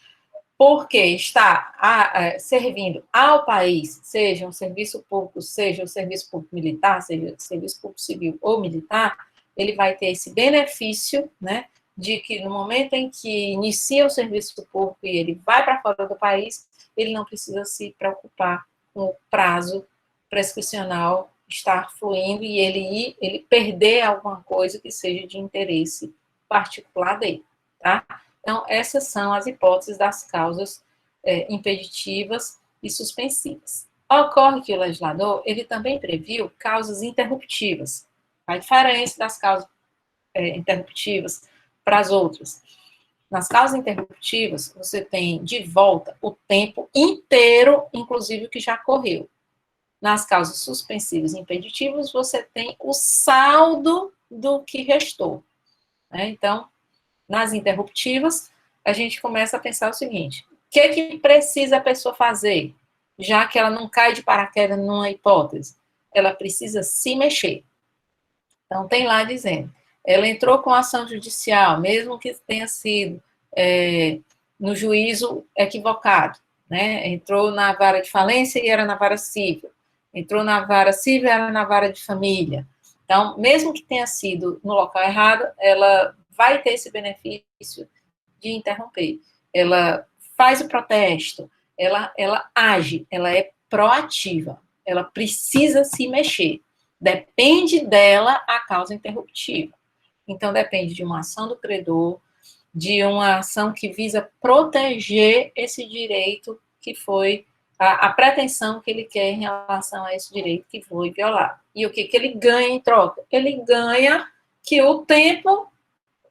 porque está servindo ao país, seja um serviço público, seja um serviço público militar, seja serviço público civil ou militar, ele vai ter esse benefício, né, de que no momento em que inicia o serviço público e ele vai para fora do país, ele não precisa se preocupar com o prazo prescricional estar fluindo e ele perder alguma coisa que seja de interesse particular dele, tá? Então, essas são as hipóteses das causas impeditivas e suspensivas. Ocorre que o legislador, ele também previu causas interruptivas. A diferença das causas interruptivas para as outras. Nas causas interruptivas, você tem de volta o tempo inteiro, inclusive o que já correu. Nas causas suspensivas e impeditivas, você tem o saldo do que restou. Né? Então, nas interruptivas, a gente começa a pensar o seguinte: o que precisa a pessoa fazer, já que ela não cai de paraquedas numa hipótese? Ela precisa se mexer. Então, tem lá dizendo, ela entrou com ação judicial, mesmo que tenha sido no juízo equivocado, né? Entrou na vara de falência e era na vara civil. Entrou na vara civil e era na vara de família. Então, mesmo que tenha sido no local errado, ela vai ter esse benefício de interromper. Ela faz o protesto, ela age, ela é proativa, ela precisa se mexer. Depende dela a causa interruptiva. Então, depende de uma ação do credor, de uma ação que visa proteger esse direito que foi, a pretensão que ele quer em relação a esse direito que foi violado. E o que ele ganha em troca? Ele ganha que o tempo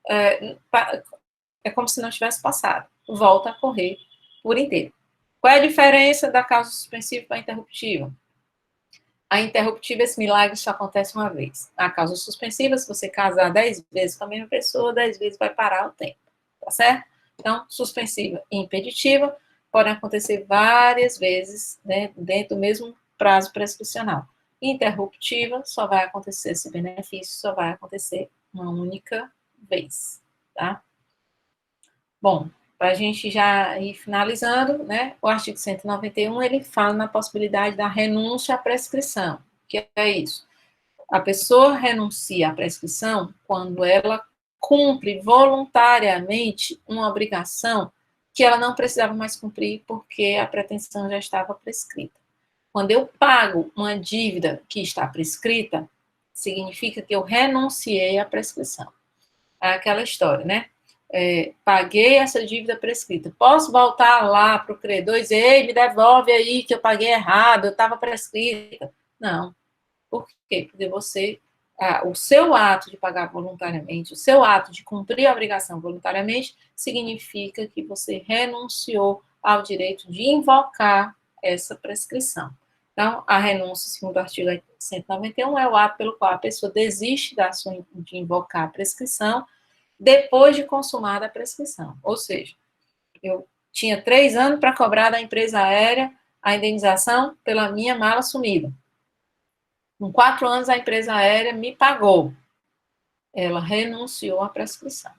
é como se não tivesse passado, volta a correr por inteiro. Qual é a diferença da causa suspensiva para a interruptiva? A interruptiva, esse milagre só acontece uma vez. A causa suspensiva, se você casar 10 vezes com a mesma pessoa, 10 vezes vai parar o tempo, tá certo? Então, suspensiva e impeditiva, podem acontecer várias vezes, né, dentro do mesmo prazo prescricional. Interruptiva só vai acontecer, esse benefício só vai acontecer uma única vez, tá? Bom, para a gente já ir finalizando, né, o artigo 191, ele fala na possibilidade da renúncia à prescrição. O que é isso? A pessoa renuncia à prescrição quando ela cumpre voluntariamente uma obrigação que ela não precisava mais cumprir porque a pretensão já estava prescrita. Quando eu pago uma dívida que está prescrita, significa que eu renunciei à prescrição. É aquela história, né? Paguei essa dívida prescrita. Posso voltar lá para o credor e dizer, ei, me devolve aí que eu paguei errado, eu estava prescrita. Não. Por quê? Porque o seu ato de pagar voluntariamente, o seu ato de cumprir a obrigação voluntariamente, significa que você renunciou ao direito de invocar essa prescrição. Então, a renúncia, segundo o artigo 191, é o ato pelo qual a pessoa desiste de invocar a prescrição depois de consumada a prescrição. Ou seja, eu tinha 3 anos para cobrar da empresa aérea a indenização pela minha mala sumida. Com 4 anos, a empresa aérea me pagou. Ela renunciou à prescrição.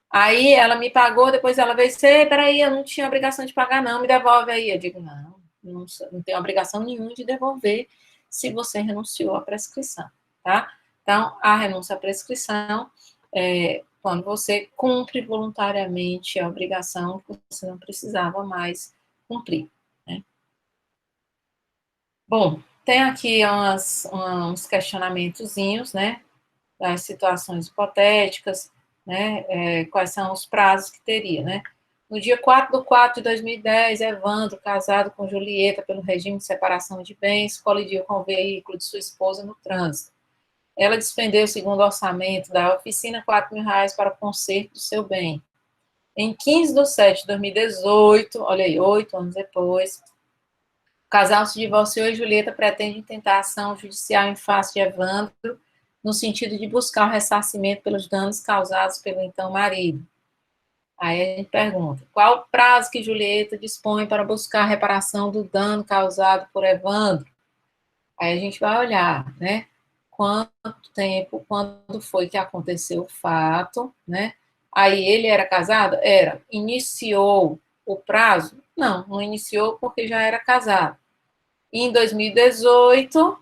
Aí, ela me pagou, depois ela veio e disse, peraí, eu não tinha obrigação de pagar, não, me devolve aí. Eu digo, não tenho obrigação nenhuma de devolver se você renunciou à prescrição, tá? Então, a renúncia à prescrição é quando você cumpre voluntariamente a obrigação que você não precisava mais cumprir, né? Bom, tem aqui uns questionamentozinhos, né, das situações hipotéticas, né, quais são os prazos que teria, né. No dia 4/4/2010, Evandro, casado com Julieta pelo regime de separação de bens, colidiu com o veículo de sua esposa no trânsito. Ela despendeu, segundo o orçamento da oficina, R$ 4.000 para o conserto do seu bem. Em 15/7/2018, olha aí, 8 anos depois, o casal se divorciou e Julieta pretende intentar ação judicial em face de Evandro, no sentido de buscar o ressarcimento pelos danos causados pelo então marido. Aí a gente pergunta, qual o prazo que Julieta dispõe para buscar a reparação do dano causado por Evandro? Aí a gente vai olhar, né? Quanto tempo, quando foi que aconteceu o fato, né? Aí ele era casado? Era. Iniciou o prazo? Não iniciou porque já era casado. Em 2018,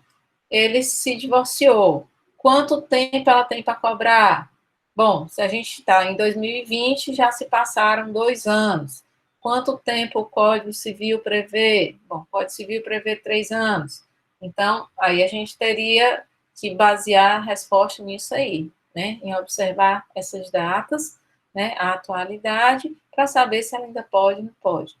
ele se divorciou. Quanto tempo ela tem para cobrar? Bom, se a gente está em 2020, já se passaram 2 anos. Quanto tempo o Código Civil prevê? Bom, o Código Civil prevê 3 anos. Então, aí a gente teria que basear a resposta nisso aí, né? Em observar essas datas, né? A atualidade, para saber se ela ainda pode ou não pode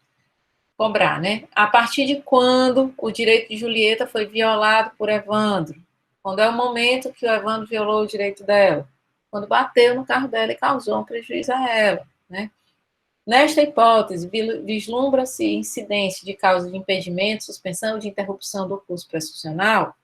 cobrar, né? A partir de quando o direito de Julieta foi violado por Evandro? Quando é o momento que o Evandro violou o direito dela? Quando bateu no carro dela e causou um prejuízo a ela, né? Nesta hipótese, vislumbra-se incidência de causa de impedimento, suspensão de interrupção do curso prescricional.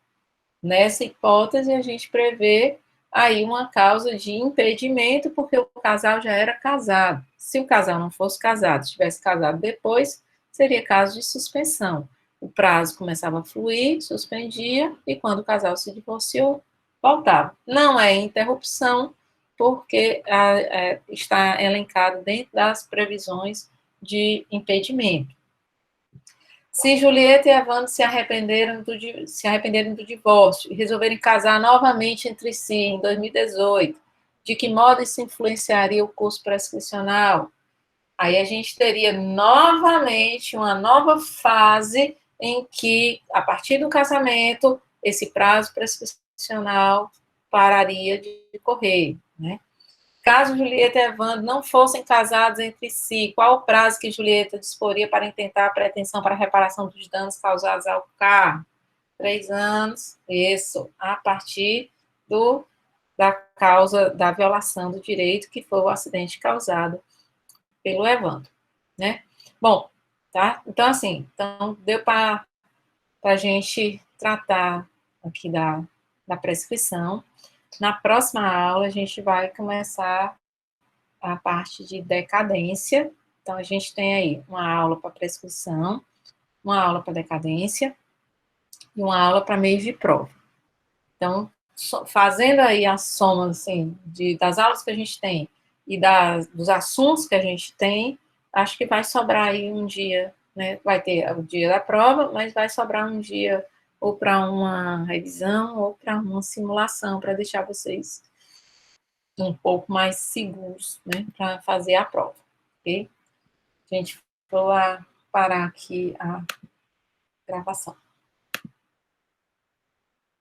Nessa hipótese, a gente prevê aí uma causa de impedimento, porque o casal já era casado. Se o casal não fosse casado, estivesse casado depois, seria caso de suspensão. O prazo começava a fluir, suspendia, e quando o casal se divorciou, voltava. Não é interrupção, porque está elencado dentro das previsões de impedimento. Se Julieta e Evandro se arrependeram do divórcio e resolverem casar novamente entre si em 2018, de que modo isso influenciaria o curso prescricional? Aí a gente teria novamente uma nova fase em que, a partir do casamento, esse prazo prescricional pararia de correr, né? Caso Julieta e Evandro não fossem casados entre si, qual o prazo que Julieta disporia para intentar a pretensão para a reparação dos danos causados ao carro? 3 anos, isso, a partir da causa da violação do direito, que foi o acidente causado pelo Evandro, né? Bom, tá? Então, assim, deu para a gente tratar aqui da prescrição. Na próxima aula, a gente vai começar a parte de decadência, Então, a gente tem aí uma aula para prescrição, uma aula para decadência e uma aula para meio de prova. Então, fazendo aí a soma, assim, das aulas que a gente tem e dos assuntos que a gente tem, acho que vai sobrar aí um dia, né? Vai ter o dia da prova, mas vai sobrar um dia ou para uma revisão ou para uma simulação, para deixar vocês um pouco mais seguros, né, para fazer a prova, ok? Gente, vou parar aqui a gravação.